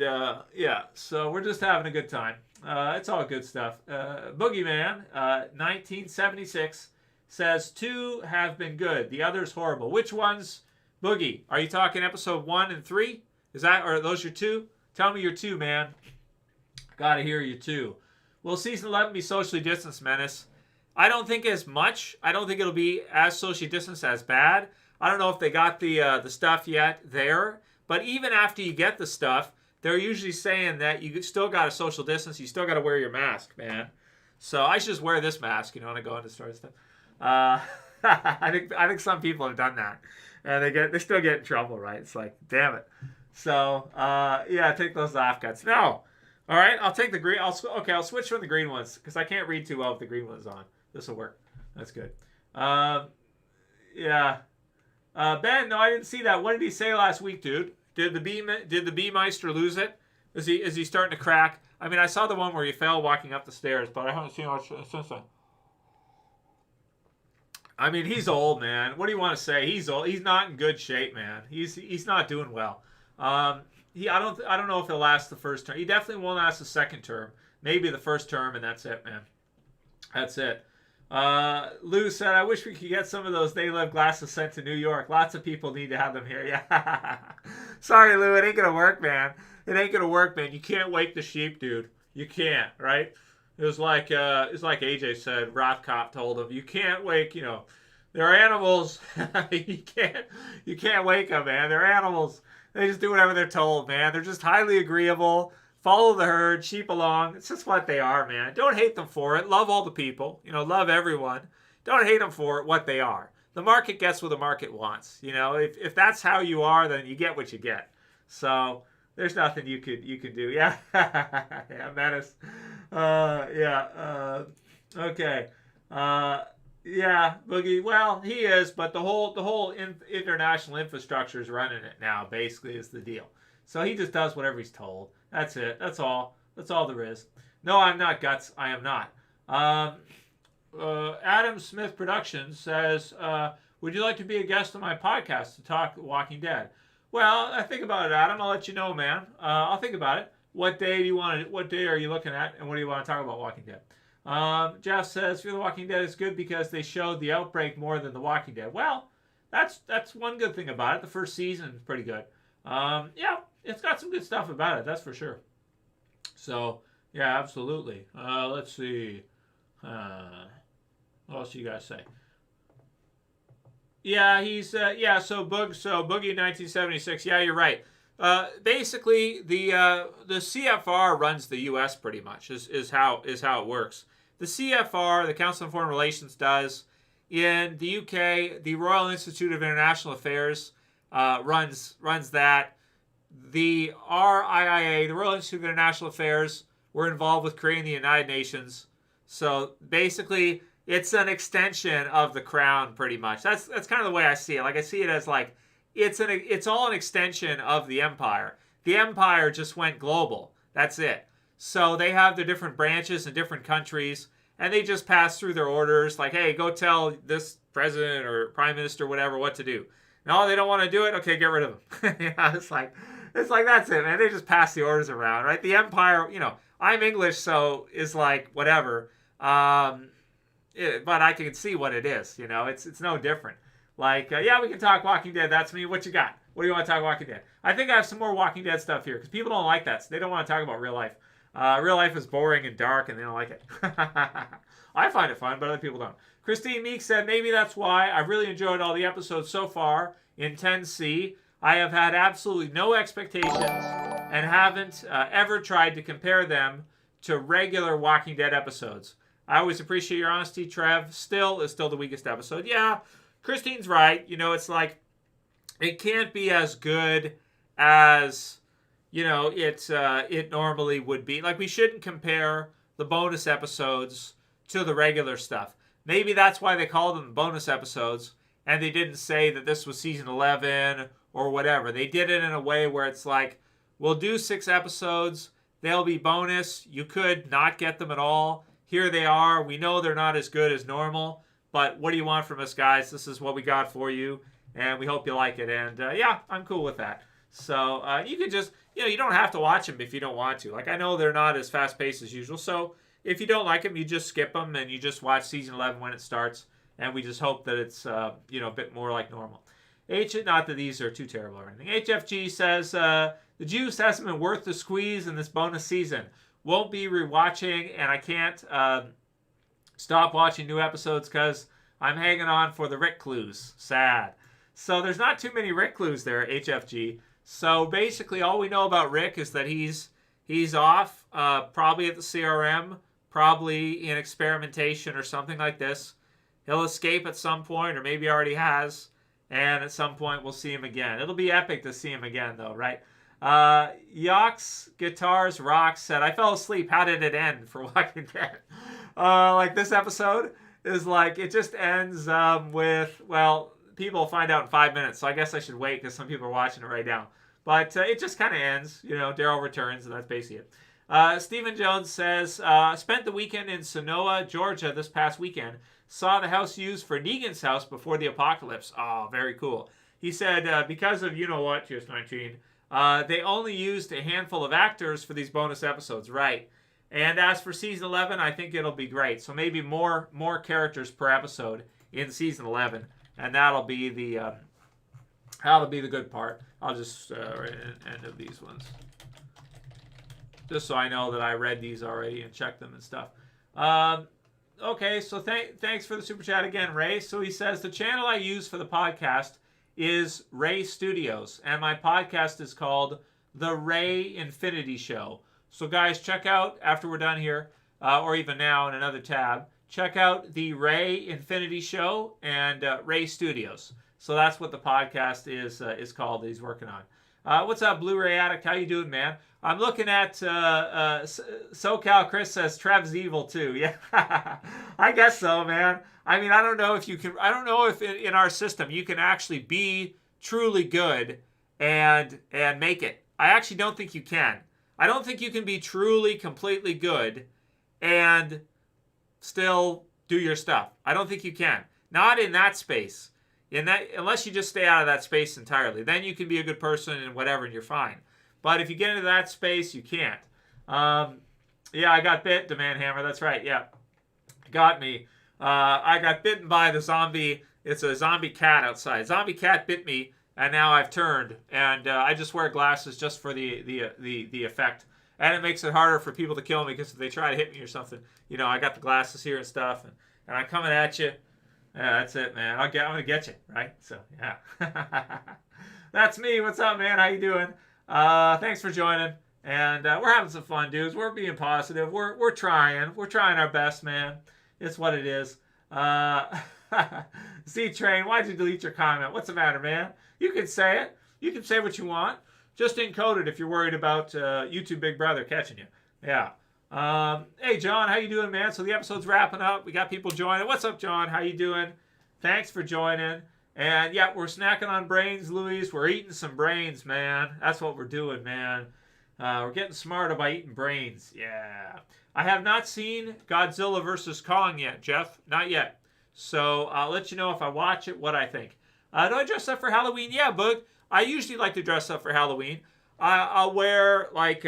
so we're just having a good time. It's all good stuff. Boogeyman, 1976, says 2 have been good. The others horrible. Which ones, Boogie? Are you talking episode 1 and 3? Are those your 2? Tell me your 2, man. Gotta hear you 2. Will season 11 be socially distanced, Menace? I don't think as much. I don't think it'll be as socially distanced as bad. I don't know if they got the stuff yet there. But even after you get the stuff, they're usually saying that you still got to social distance. You still got to wear your mask, man. So I should just wear this mask, when I go into store and stuff. I think some people have done that, and they still get in trouble, right? It's like, damn it. So take those off, guts. No, all right. I'll take the green. I'll switch from the green ones because I can't read too well with the green ones on. This will work. That's good. Ben, no, I didn't see that. What did he say last week, dude? Did the bee meister lose it? Is he starting to crack? I mean, I saw the one where he fell walking up the stairs, but I haven't seen much since then. I mean, he's old, man. What do you want to say? He's old. He's not in good shape, man. He's not doing well. I don't know if he'll last the first term. He definitely won't last the second term. Maybe the first term, and that's it, man. That's it. Lou said, I wish we could get some of those They Live glasses sent to New York. Lots of people need to have them here. Yeah. Sorry, Lou. It ain't going to work, man. It ain't going to work, man. You can't wake the sheep, dude. You can't, right? It was like AJ said, Rothkopf told him, you can't wake, they're animals. you can't wake them, man. They're animals. They just do whatever they're told, man. They're just highly agreeable. Follow the herd, sheep along. It's just what they are, man. Don't hate them for it. Love all the people. Love everyone. Don't hate them for what they are. The market gets what the market wants. If that's how you are, then you get what you get. So there's nothing you could do. Yeah, yeah, Menace. Okay. Yeah, Boogie. Well, he is, but the whole international infrastructure is running it now. Basically, is the deal. So he just does whatever he's told. That's it. That's all there is. No, I'm not, Guts. I am not. Adam Smith Productions says, would you like to be a guest on my podcast to talk Walking Dead? Well, I think about it, Adam. I'll let you know, man. I'll think about it. What day are you looking at, and what do you want to talk about Walking Dead? Jeff says, Fear the Walking Dead is good because they showed the outbreak more than The Walking Dead. Well, that's one good thing about it. The first season is pretty good. It's got some good stuff about it, that's for sure. So, yeah, absolutely. Let's see. What else do you guys say? Yeah, he's, so Boogie 1976. Yeah, you're right. Basically, the CFR runs the U.S. pretty much, is how it works. The CFR, the Council on Foreign Relations, does. In the UK, the Royal Institute of International Affairs runs that. The RIIA, the Royal Institute of International Affairs, were involved with creating the United Nations. So basically, it's an extension of the Crown, pretty much. That's kind of the way I see it. Like I see it as like it's all an extension of the Empire. The Empire just went global. That's it. So they have their different branches in different countries, and they just pass through their orders. Like, hey, go tell this president or prime minister, whatever, what to do. No, they don't want to do it. Okay, get rid of them. It's like that's it, man. They just pass the orders around, right? The Empire, I'm English, so it's like whatever. But I can see what it is. You know, it's no different. Like, yeah, we can talk Walking Dead. That's me. What you got? What do you want to talk Walking Dead? I think I have some more Walking Dead stuff here because people don't like that. So they don't want to talk about real life. Real life is boring and dark, and they don't like it. I find it fun, but other people don't. Christine Meek said, maybe that's why I've really enjoyed all the episodes so far in 10C. I have had absolutely no expectations and haven't ever tried to compare them to regular Walking Dead episodes. I always appreciate your honesty, Trev. Is still the weakest episode. Yeah, Christine's right. You know, it's like, it can't be as good as, you know, it normally would be. Like, we shouldn't compare the bonus episodes to the regular stuff. Maybe that's why they called them bonus episodes, and they didn't say that this was season 11 or whatever. They did it in a way where it's like, we'll do 6 episodes. They'll be bonus. You could not get them at all. Here they are. We know they're not as good as normal, but what do you want from us, guys? This is what we got for you, and we hope you like it. And yeah, I'm cool with that. So you can just, you know, you don't have to watch them if you don't want to. Like, I know they're not as fast-paced as usual, so if you don't like them, you just skip them and you just watch season 11 when it starts, and we just hope that it's, you know, a bit more like normal. Not that these are too terrible or anything. HFG says, the juice hasn't been worth the squeeze in this bonus season. Won't be rewatching, and I can't stop watching new episodes because I'm hanging on for the Rick clues. Sad. So there's not too many Rick clues there, HFG. So basically all we know about Rick is that he's off, probably at the CRM, probably in experimentation or something like this. He'll escape at some point, or maybe already has, and at some point we'll see him again. It'll be epic to see him again, though, right? Yox Guitars Rocks said, I fell asleep. How did it end for Walking Dead? Like, this episode is like, it just ends with, well, people will find out in 5 minutes, so I guess I should wait because some people are watching it right now. But it just kind of ends. You know, Daryl returns, and that's basically it. Stephen Jones says, spent the weekend in Sonoa, Georgia this past weekend. Saw the house used for Negan's house before the apocalypse. Oh, very cool. He said, because of you-know-what, just 19, they only used a handful of actors for these bonus episodes. Right. And as for season 11, I think it'll be great. So maybe more characters per episode in season 11. And that'll be the good part. I'll just end of these ones, just so I know that I read these already and checked them and stuff. Okay, so thanks for the super chat again, Ray. So he says, the channel I use for the podcast is Ray Studios, and my podcast is called The Ray Infinity Show. So guys, check out, after we're done here, or even now in another tab, check out The Ray Infinity Show and Ray Studios. So that's what the podcast is called that he's working on. What's up, Blu-ray Addict? How you doing, man? I'm looking at SoCal Chris says Trev's evil too. Yeah, I guess so, man. I mean, I don't know if you can. I don't know if in our system you can actually be truly good and make it. I actually don't think you can. I don't think you can be truly, completely good and still do your stuff. I don't think you can. Not in that space. In that, unless you just stay out of that space entirely, then you can be a good person and whatever, and you're fine. But if you get into that space, you can't. Yeah, I got bit, Demand Hammer. That's right. Yeah, got me. I got bitten by the zombie. It's a zombie cat outside. Zombie cat bit me, and now I've turned. And I just wear glasses just for the effect. And it makes it harder for people to kill me because if they try to hit me or something, you know, I got the glasses here and stuff, and I'm coming at you. Yeah, that's it, man. I'm gonna get you, right? So yeah, that's me. What's up, man? How you doing? Thanks for joining, and we're having some fun, dudes. We're being positive. We're trying. We're trying our best, man. It's what it is. Z-Train, why'd you delete your comment? What's the matter, man? You can say it. You can say what you want. Just encode it if you're worried about YouTube Big Brother catching you. Yeah. Hey, John, how you doing, man? So the episode's wrapping up. We got people joining. What's up, John? How you doing? Thanks for joining. And, yeah, we're snacking on brains, Louise. We're eating some brains, man. That's what we're doing, man. We're getting smarter by eating brains. Yeah. I have not seen Godzilla vs. Kong yet, Jeff. Not yet. So I'll let you know if I watch it, what I think. Do I dress up for Halloween? Yeah, Boog. I usually like to dress up for Halloween. I'll wear, like...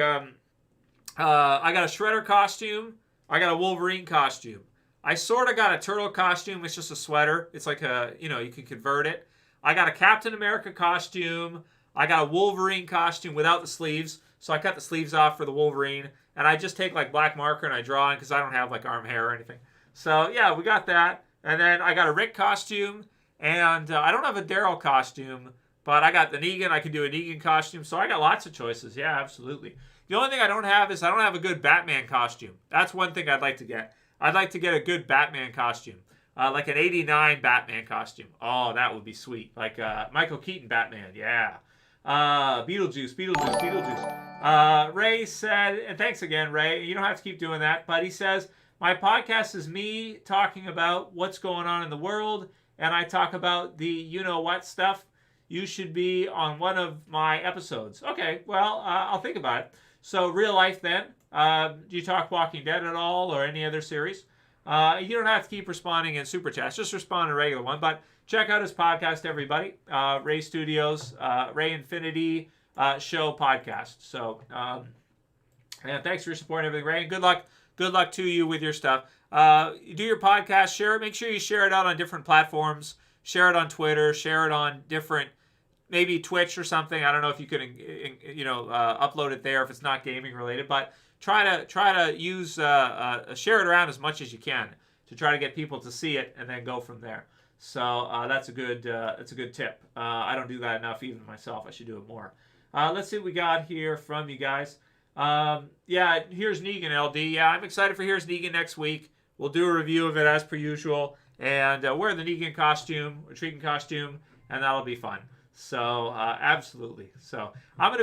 I got a Shredder costume. I got a Wolverine costume. I sort of got a turtle costume. It's just a sweater. It's like a, you can convert it. I got a Captain America costume. I got a Wolverine costume without the sleeves. So I cut the sleeves off for the Wolverine. And I just take like black marker and I draw in because I don't have like arm hair or anything. So yeah, we got that. And then I got a Rick costume. And I don't have a Daryl costume. But I got the Negan. I can do a Negan costume. So I got lots of choices. Yeah, absolutely. The only thing I don't have is I don't have a good Batman costume. That's one thing I'd like to get. I'd like to get a good Batman costume. Like an 89 Batman costume. Oh, that would be sweet. Like Michael Keaton Batman. Yeah. Beetlejuice. Ray said, and thanks again, Ray. You don't have to keep doing that. But he says, my podcast is me talking about what's going on in the world. And I talk about the you-know-what stuff. You should be on one of my episodes. Okay, well, I'll think about it. So, real life then. Do you talk Walking Dead at all or any other series? You don't have to keep responding in Super Chats. Just respond in a regular one. But check out his podcast, everybody. Ray Studios, Ray Infinity Show podcast. So, and thanks for your support and everything, Ray. And good luck. Good luck to you with your stuff. You do your podcast, share it. Make sure you share it out on different platforms. Share it on Twitter. Share it on different, maybe Twitch or something. I don't know if you could, upload it there if it's not gaming related. But try to use share it around as much as you can to try to get people to see it and then go from there. So that's a good tip. I don't do that enough even myself. I should do it more. Let's see what we got here from you guys. Here's Negan, LD. Yeah, I'm excited for Here's Negan next week. We'll do a review of it as per usual and wear the Negan costume, or Tregan costume, and that'll be fun. So absolutely. So I've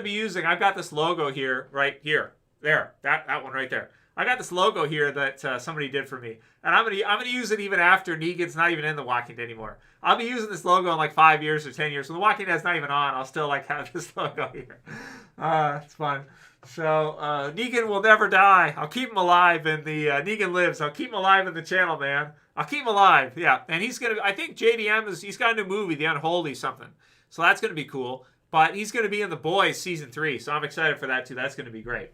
got this logo here, right here. There, that one right there. I got this logo here that somebody did for me, and I'm gonna use it even after Negan's not even in The Walking Dead anymore. I'll be using this logo in like 5 years or 10 years. When The Walking Dead's not even on, I'll still like have this logo here. It's fun. So Negan will never die. I'll keep him alive in the Negan Lives. I'll keep him alive in the channel, man. I'll keep him alive. Yeah, and he's gonna. I think he's got a new movie, The Unholy something. So that's gonna be cool. But he's gonna be in The Boys season 3, so I'm excited for that too. That's gonna be great.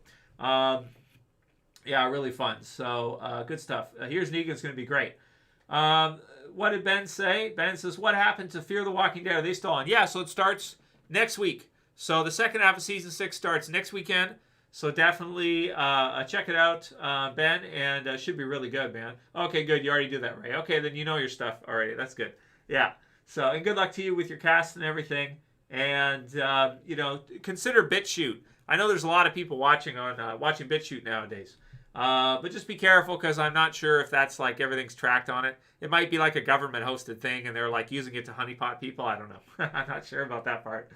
Really fun. So good stuff. Here's Negan's going to be great. What did Ben say? Ben says, what happened to Fear the Walking Dead? Are they still on? Yeah, so it starts next week. So the second half of season 6 starts next weekend. So definitely check it out, Ben, and it should be really good, man. Okay, good. You already did that, right? Okay, then you know your stuff already. That's good. Yeah. So, and good luck to you with your cast and everything. And, consider BitChute. I know there's a lot of people watching BitChute nowadays. But just be careful because I'm not sure if that's like everything's tracked on it. It might be like a government hosted thing and they're like using it to honeypot people. I don't know. I'm not sure about that part.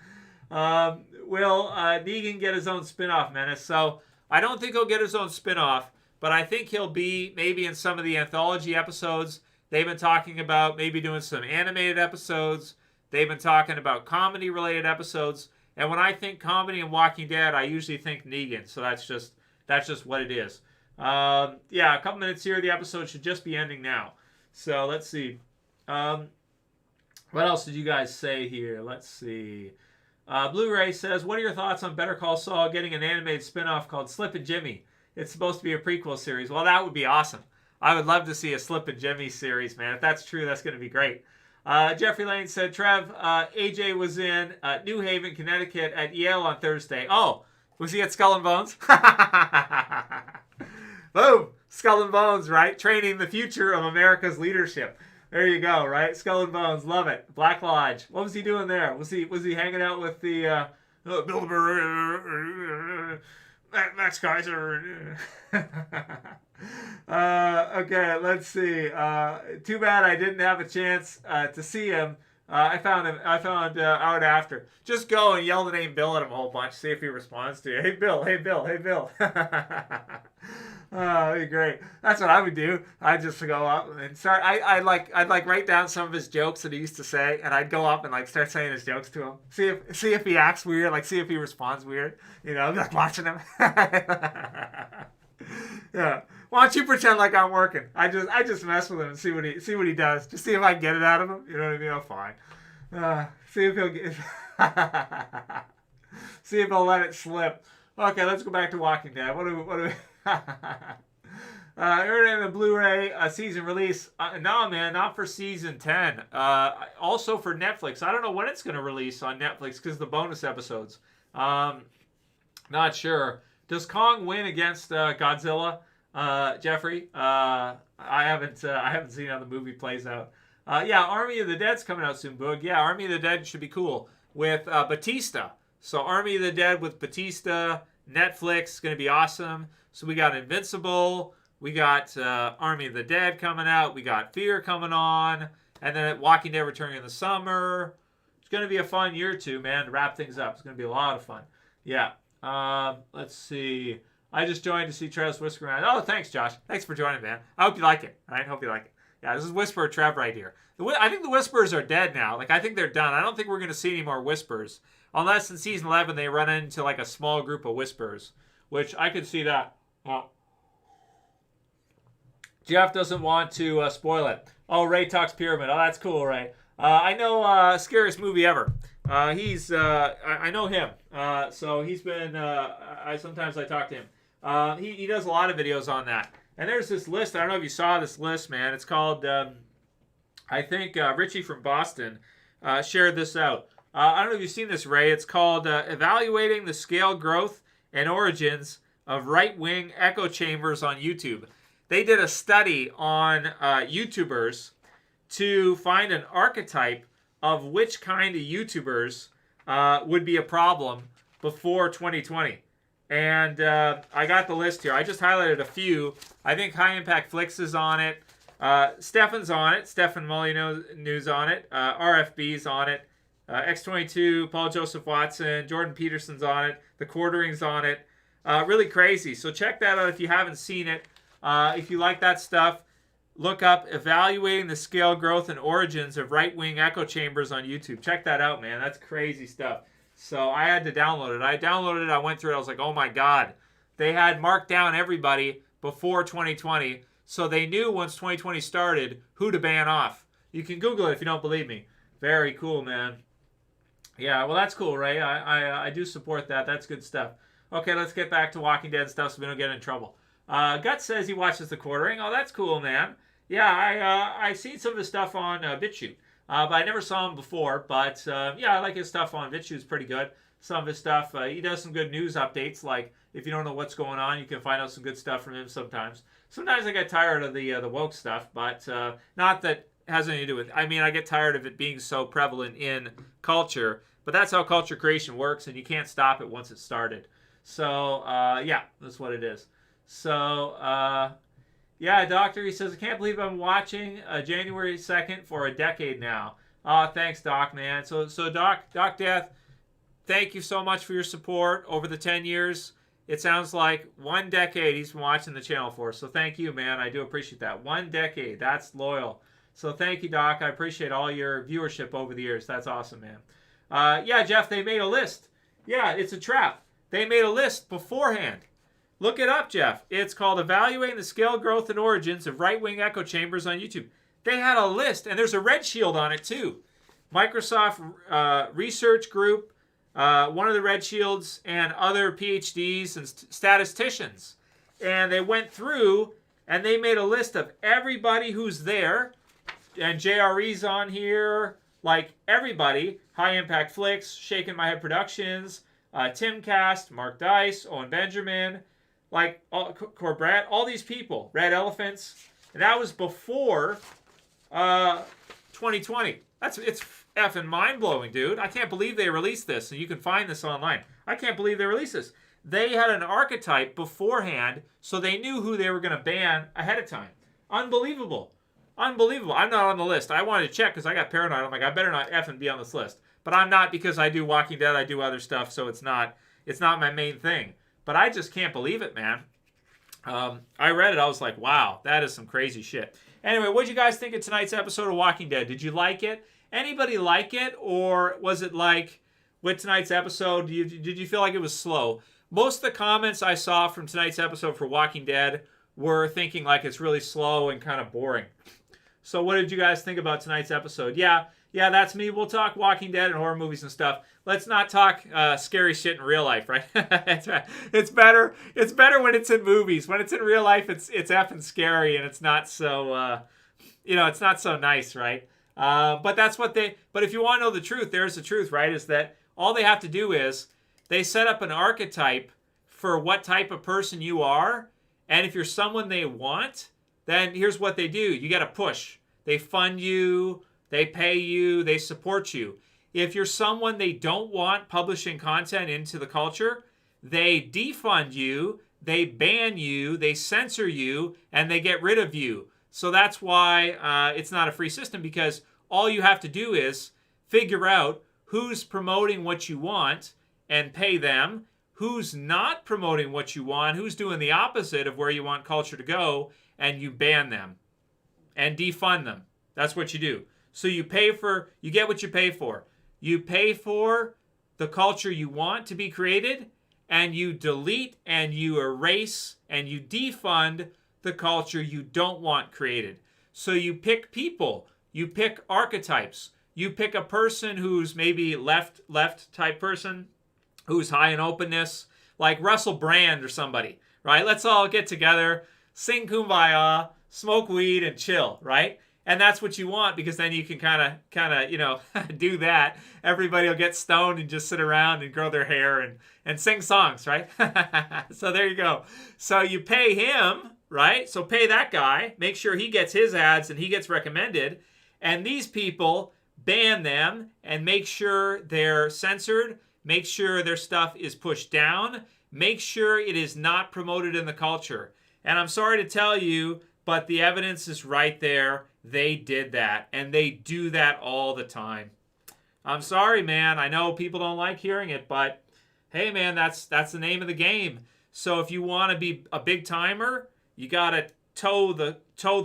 Will Negan get his own spin-off, Menace? So I don't think he'll get his own spin-off, but I think he'll be maybe in some of the anthology episodes. They've been talking about maybe doing some animated episodes. They've been talking about comedy-related episodes. And when I think comedy and Walking Dead, I usually think Negan. So that's just what it is. A couple minutes here. The episode should just be ending now. So let's see. What else did you guys say here? Let's see. Blu-ray says, what are your thoughts on Better Call Saul getting an animated spinoff called Slip and Jimmy? It's supposed to be a prequel series. Well, that would be awesome. I would love to see a Slip and Jimmy series, man. If that's true, that's going to be great. Jeffrey Lane said, Trev, AJ was in New Haven, Connecticut at Yale on Thursday. Oh, was he at Skull and Bones? Boom! Skull and Bones, right? Training the future of America's leadership. There you go, right? Skull and Bones, love it. Black Lodge. What was he doing there? Was he hanging out with the Max Kaiser? Okay, let's see. Too bad I didn't have a chance to see him. I found out after. Just go and yell the name Bill at him a whole bunch. See if he responds to you. Hey Bill, hey Bill, hey Bill. That'd be great. That's what I would do. I'd just go up and start. I'd write down some of his jokes that he used to say, and I'd go up and like start saying his jokes to him. See if he acts weird. Like see if he responds weird. I'd be like watching him. Yeah. Why don't you pretend like I'm working? I just mess with him and see what he does. Just see if I can get it out of him. You know what I mean? Oh, fine. See if he'll get. See if he'll let it slip. Okay, let's go back to Walking Dead. What do we Earning the Blu-ray season release. No, man, not for season 10. Also for Netflix. I don't know when it's going to release on Netflix because of the bonus episodes. Not sure. Does Kong win against Godzilla, Jeffrey? I haven't seen how the movie plays out. Yeah, Army of the Dead's coming out soon, Boog. Yeah, Army of the Dead should be cool with Batista. So Army of the Dead with Batista, Netflix, going to be awesome. So we got Invincible, we got Army of the Dead coming out, we got Fear coming on, and then Walking Dead returning in the summer. It's going to be a fun year or two, man, to wrap things up. It's going to be a lot of fun. Yeah. Let's see. I just joined to see Travis whisper around. Oh, thanks, Josh. Thanks for joining, man. I hope you like it. All right, hope you like it. Yeah, this is Whisperer Trev right here. I think the Whisperers are dead now. Like, I think they're done. I don't think we're going to see any more Whispers. Unless in season 11 they run into, like, a small group of Whisperers. Which, I could see that. Jeff doesn't want to spoil it. Oh, Ray talks Pyramid. Oh, that's cool, Ray. I know Scariest Movie Ever. I know him. So he's been, sometimes I talk to him. He does a lot of videos on that. And there's this list. I don't know if you saw this list, man. It's called, I think Richie from Boston shared this out. I don't know if you've seen this, Ray. It's called Evaluating the Scale, Growth, and Origins of Right-Wing Echo Chambers on YouTube. They did a study on YouTubers to find an archetype of which kind of YouTubers would be a problem before 2020. And I got the list here. I just highlighted a few. I think High Impact Flicks is on it. Stefan's on it. Stefan Molyneux's on it. RFB's on it. X22, Paul Joseph Watson, Jordan Peterson's on it. The Quartering's on it. Really crazy. So check that out if you haven't seen it. If you like that stuff, look up Evaluating the Scale, Growth, and Origins of Right-Wing Echo Chambers on YouTube. Check that out, man. That's crazy stuff. So I had to download it. I downloaded it. I went through it. I was like, oh, my God. They had marked down everybody before 2020, so they knew once 2020 started who to ban off. You can Google it if you don't believe me. Very cool, man. Yeah, well, that's cool, Ray. I do support that. That's good stuff. Okay, let's get back to Walking Dead stuff so we don't get in trouble. Gut says he watches The Quartering. Oh, that's cool, man. Yeah, I seen some of his stuff on BitChute. But I never saw him before. But, yeah, I like his stuff on BitChute. It's pretty good. Some of his stuff, he does some good news updates. Like, if you don't know what's going on, you can find out some good stuff from him sometimes. Sometimes I get tired of the woke stuff, but not that it has anything to do with it. I mean, I get tired of it being so prevalent in culture. But that's how culture creation works, and you can't stop it once it's started. So, yeah, that's what it is. So, yeah, Doctor, he says, I can't believe I'm watching January 2nd for a decade now. Thanks, Doc, man. So Doc Death, thank you so much for your support over the 10 years. It sounds like 1 decade he's been watching the channel for. So thank you, man. I do appreciate that. 1 decade. That's loyal. So thank you, Doc. I appreciate all your viewership over the years. That's awesome, man. Yeah, Jeff, they made a list. Yeah, it's a trap. They made a list beforehand. Look it up, Jeff. It's called Evaluating the Scale, Growth, and Origins of Right-Wing Echo Chambers on YouTube. They had a list, and there's a red shield on it, too. Microsoft Research Group, one of the red shields, and other PhDs and statisticians. And they went through, and they made a list of everybody who's there. And JRE's on here. Like everybody, High Impact Flicks, Shaking My Head Productions, Timcast, Mark Dice, Owen Benjamin, like Corbett, all these people, Red Elephants, and that was before 2020. It's effing mind blowing, dude. I can't believe they released this, and you can find this online. I can't believe they released this. They had an archetype beforehand, so they knew who they were going to ban ahead of time. Unbelievable. Unbelievable. I'm not on the list. I wanted to check because I got paranoid. I'm like, I better not effing be on this list. But I'm not because I do Walking Dead. I do other stuff, so it's not my main thing. But I just can't believe it, man. I read it. I was like, wow, that is some crazy shit. Anyway, what did you guys think of tonight's episode of Walking Dead? Did you like it? Anybody like it? Or was it like with tonight's episode, did you feel like it was slow? Most of the comments I saw from tonight's episode for Walking Dead were thinking like it's really slow and kind of boring. So what did you guys think about tonight's episode? Yeah, Yeah, that's me. We'll talk Walking Dead and horror movies and stuff. Let's not talk scary shit in real life, right? It's better. It's better when it's in movies. When it's in real life, it's effing scary, and it's not so it's not so nice, right? But that's what they. But if you want to know the truth, there's the truth, right? Is that all they have to do is they set up an archetype for what type of person you are, and if you're someone they want, then here's what they do. You got to push. They fund you. They pay you. They support you. If you're someone they don't want publishing content into the culture, they defund you, they ban you, they censor you, and they get rid of you. So that's why it's not a free system, because all you have to do is figure out who's promoting what you want and pay them, who's not promoting what you want, who's doing the opposite of where you want culture to go, and you ban them and defund them. That's what you do. So you get what you pay for. You pay for the culture you want to be created, and you delete and you erase and you defund the culture you don't want created. So you pick people, you pick archetypes, you pick a person who's maybe left type person, who's high in openness, like Russell Brand or somebody, right? Let's all get together, sing Kumbaya, smoke weed, and chill, right? And that's what you want, because then you can kind of, do that. Everybody will get stoned and just sit around and grow their hair and sing songs, right? So there you go. So you pay him, right? So pay that guy. Make sure he gets his ads and he gets recommended. And these people, ban them and make sure they're censored. Make sure their stuff is pushed down. Make sure it is not promoted in the culture. And I'm sorry to tell you, but the evidence is right there. They did that, and they do that all the time. I'm sorry, man. I know people don't like hearing it, but hey, man, that's the name of the game. So if you want to be a big timer, you got to toe the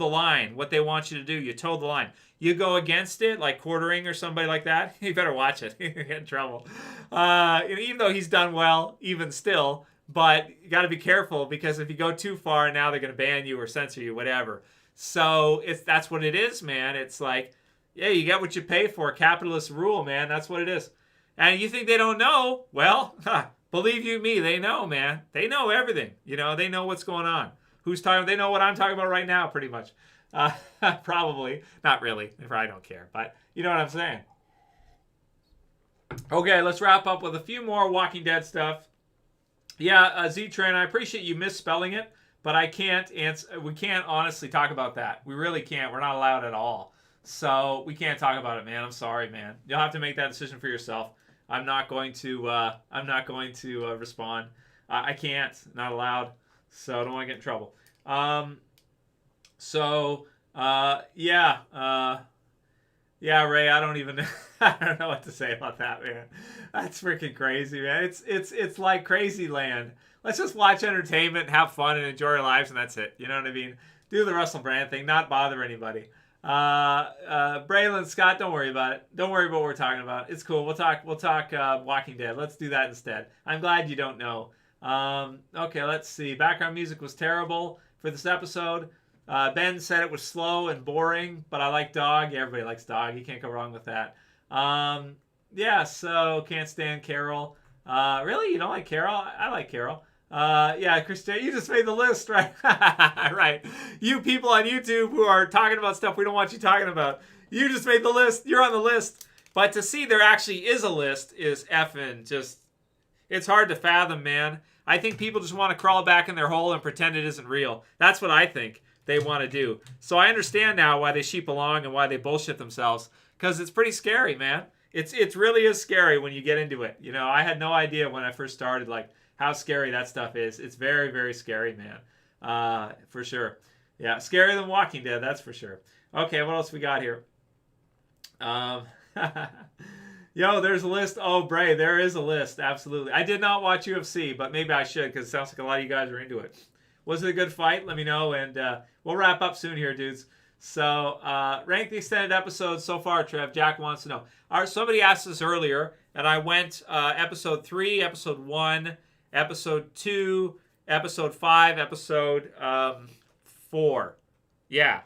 line. What they want you to do, you toe the line. You go against it, like Quartering or somebody like that, you better watch it. You get in trouble. Even though he's done well, even still, but you got to be careful, because if you go too far, now they're going to ban you or censor you, whatever. So that's what it is, man. It's like, yeah, you get what you pay for. Capitalist rule, man. That's what it is. And you think they don't know? Well, believe you me, they know, man. They know everything. They know what's going on. Who's talking? They know what I'm talking about right now, pretty much. Probably. Not really. I don't care. But you know what I'm saying. Okay, let's wrap up with a few more Walking Dead stuff. Yeah, Z-Train, I appreciate you misspelling it, but I can't answer. We can't honestly talk about that. We really can't. We're not allowed at all. So we can't talk about it, man. I'm sorry, man. You'll have to make that decision for yourself. I'm not going to respond. I can't. Not allowed. So I don't want to get in trouble. Yeah, Ray, I don't even I don't know what to say about that, man. That's freaking crazy, man. It's like crazy land. Let's just watch entertainment, have fun, and enjoy our lives, and that's it. You know what I mean? Do the Russell Brand thing, not bother anybody. Braylon, Scott, don't worry about it. Don't worry about what we're talking about. It's cool. We'll talk Walking Dead. Let's do that instead. I'm glad you don't know. Okay, let's see. Background music was terrible for this episode. Ben said it was slow and boring, but I like Dog. Yeah, everybody likes Dog. You can't go wrong with that. Yeah, so can't stand Carol. Really? You don't like Carol? I like Carol. Yeah, Christian, you just made the list, right? Right. You people on YouTube who are talking about stuff we don't want you talking about, you just made the list. You're on the list. But to see there actually is a list is effing just, it's hard to fathom, man. I think people just want to crawl back in their hole and pretend it isn't real. That's what I think they want to do. So I understand now why they sheep along and why they bullshit themselves, because it's pretty scary, man. It really is scary when you get into it. I had no idea when I first started, like, how scary that stuff is. It's very, very scary, man. For sure. Yeah, scarier than Walking Dead, that's for sure. Okay, what else we got here? Yo, there's a list. Oh, Bray, there is a list. Absolutely. I did not watch UFC, but maybe I should, because it sounds like a lot of you guys are into it. Was it a good fight? Let me know, and we'll wrap up soon here, dudes. So, rank the extended episodes so far, Trev. Jack wants to know. All right, somebody asked this earlier, and I went episode 3, episode 1, episode 2, episode 5, episode 4. Yeah.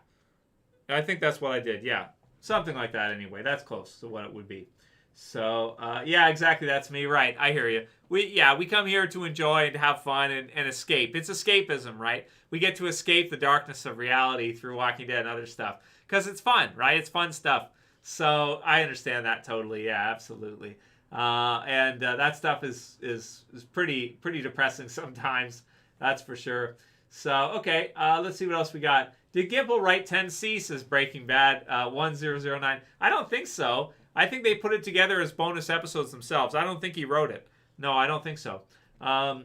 I think that's what I did, yeah. Something like that anyway. That's close to what it would be. So, yeah, exactly. That's me. Right. I hear you. We come here to enjoy and have fun and escape. It's escapism, right? We get to escape the darkness of reality through Walking Dead and other stuff because it's fun, right? It's fun stuff. So I understand that totally. Yeah, absolutely. And that stuff is pretty depressing sometimes. That's for sure. So, okay, let's see what else we got. Did Gimple write 10C, says Breaking Bad 1009? I don't think so. I think they put it together as bonus episodes themselves. I don't think he wrote it. No, I don't think so. Yeah,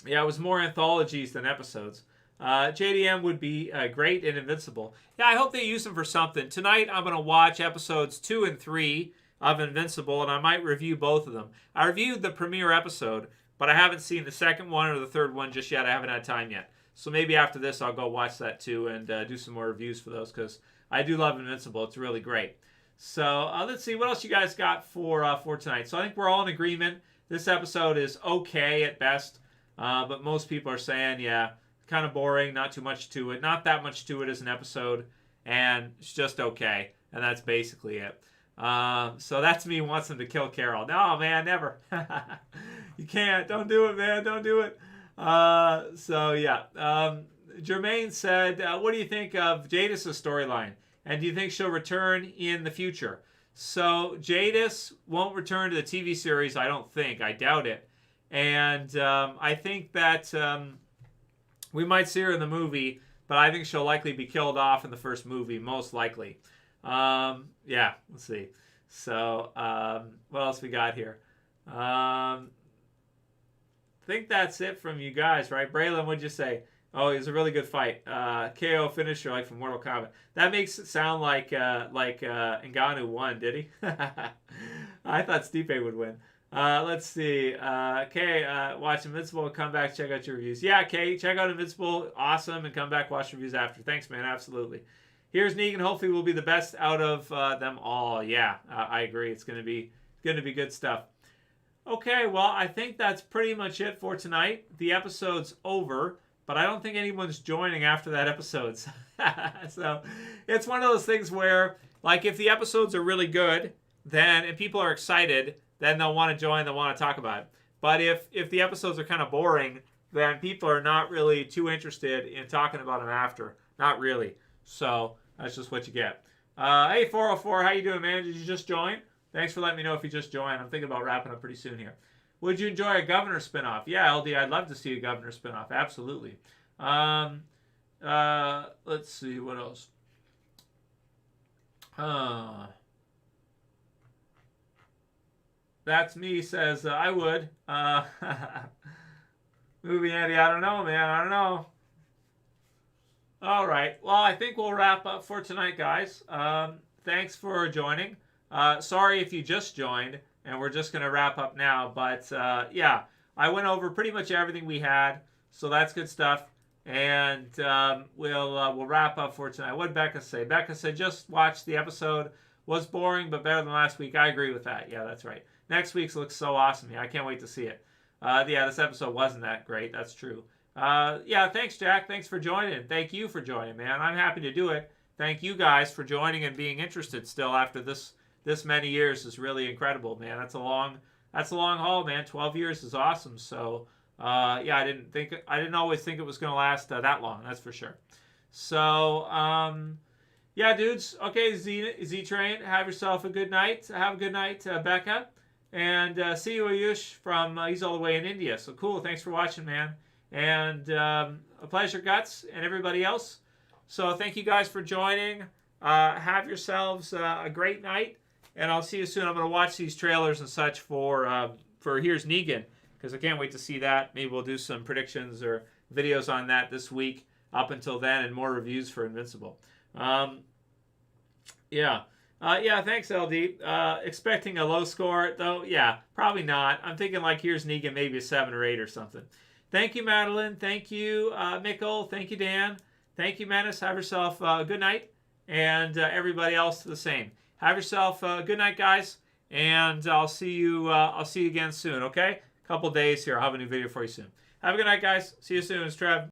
it was more anthologies than episodes. JDM would be great in Invincible. Yeah, I hope they use them for something. Tonight, I'm going to watch episodes 2 and 3 of Invincible, and I might review both of them. I reviewed the premiere episode, but I haven't seen the second one or the third one just yet. I haven't had time yet. So maybe after this, I'll go watch that too and do some more reviews for those because I do love Invincible. It's really great. So let's see what else you guys got for tonight. So I think we're all in agreement. This episode is okay at best, but most people are saying, yeah, kind of boring, not too much to it. Not that much to it as an episode, and it's just okay. And that's basically it. So that's me wants them to kill Carol. No, man, never. You can't. Don't do it, man. Don't do it. So, yeah. Jermaine said, what do you think of Jadis' storyline? And do you think she'll return in the future? So, Jadis won't return to the TV series, I don't think. I doubt it. And I think that we might see her in the movie, but I think she'll likely be killed off in the first movie, most likely. Yeah, let's see. So, what else we got here? I think that's it from you guys, right? Braylon, what'd you say? Oh, it was a really good fight. KO finisher like from Mortal Kombat. That makes it sound like Ngannou won, did he? I thought Stipe would win. Let's see. Kay, watch Invincible and come back, check out your reviews. Yeah, Kay, check out Invincible. Awesome. And come back, watch reviews after. Thanks, man. Absolutely. Here's Negan. Hopefully will be the best out of them all. Yeah, I agree. It's going to be good stuff. Okay, well, I think that's pretty much it for tonight. The episode's over, but I don't think anyone's joining after that episode. So it's one of those things where, like, if the episodes are really good, and people are excited, then they'll want to join, they'll want to talk about it. But if the episodes are kind of boring, then people are not really too interested in talking about them after. Not really. So that's just what you get. Hey, 404, how you doing, man? Did you just join? Thanks for letting me know if you just joined. I'm thinking about wrapping up pretty soon here. Would you enjoy a Governor spinoff? Yeah, LD, I'd love to see a Governor spinoff. Absolutely. Let's see, what else? That's me, says, I would. Movie Andy, I don't know, man. I don't know. All right. Well, I think we'll wrap up for tonight, guys. Thanks for joining. Sorry if you just joined, and we're just going to wrap up now. But, yeah, I went over pretty much everything we had, so that's good stuff. And we'll wrap up for tonight. What did Becca say? Becca said, just watch the episode. Was boring, but better than last week. I agree with that. Yeah, that's right. Next week's looks so awesome. Yeah, I can't wait to see it. Yeah, this episode wasn't that great. That's true. Yeah, thanks, Jack. Thanks for joining. Thank you for joining, man. I'm happy to do it. Thank you guys for joining and being interested still after this many years is really incredible, man. That's a long haul, man. 12 years is awesome. So, yeah, I didn't always think it was going to last that long. That's for sure. So, yeah, dudes. Okay, Z-Train, have yourself a good night. Have a good night, Becca. And see you, Ayush, from, he's all the way in India. So cool. Thanks for watching, man. And a pleasure, Guts, and everybody else. So thank you guys for joining. Have yourselves a great night. And I'll see you soon. I'm going to watch these trailers and such for Here's Negan, because I can't wait to see that. Maybe we'll do some predictions or videos on that this week up until then, and more reviews for Invincible. Yeah. Yeah, thanks, LD. Expecting a low score, though? Yeah, probably not. I'm thinking like Here's Negan, maybe a 7 or 8 or something. Thank you, Madeline. Thank you, Mikkel. Thank you, Dan. Thank you, Menace. Have yourself a good night. And everybody else the same. Have yourself a good night, guys. And I'll see you again soon, okay? A couple days here. I'll have a new video for you soon. Have a good night, guys. See you soon. It's Trev.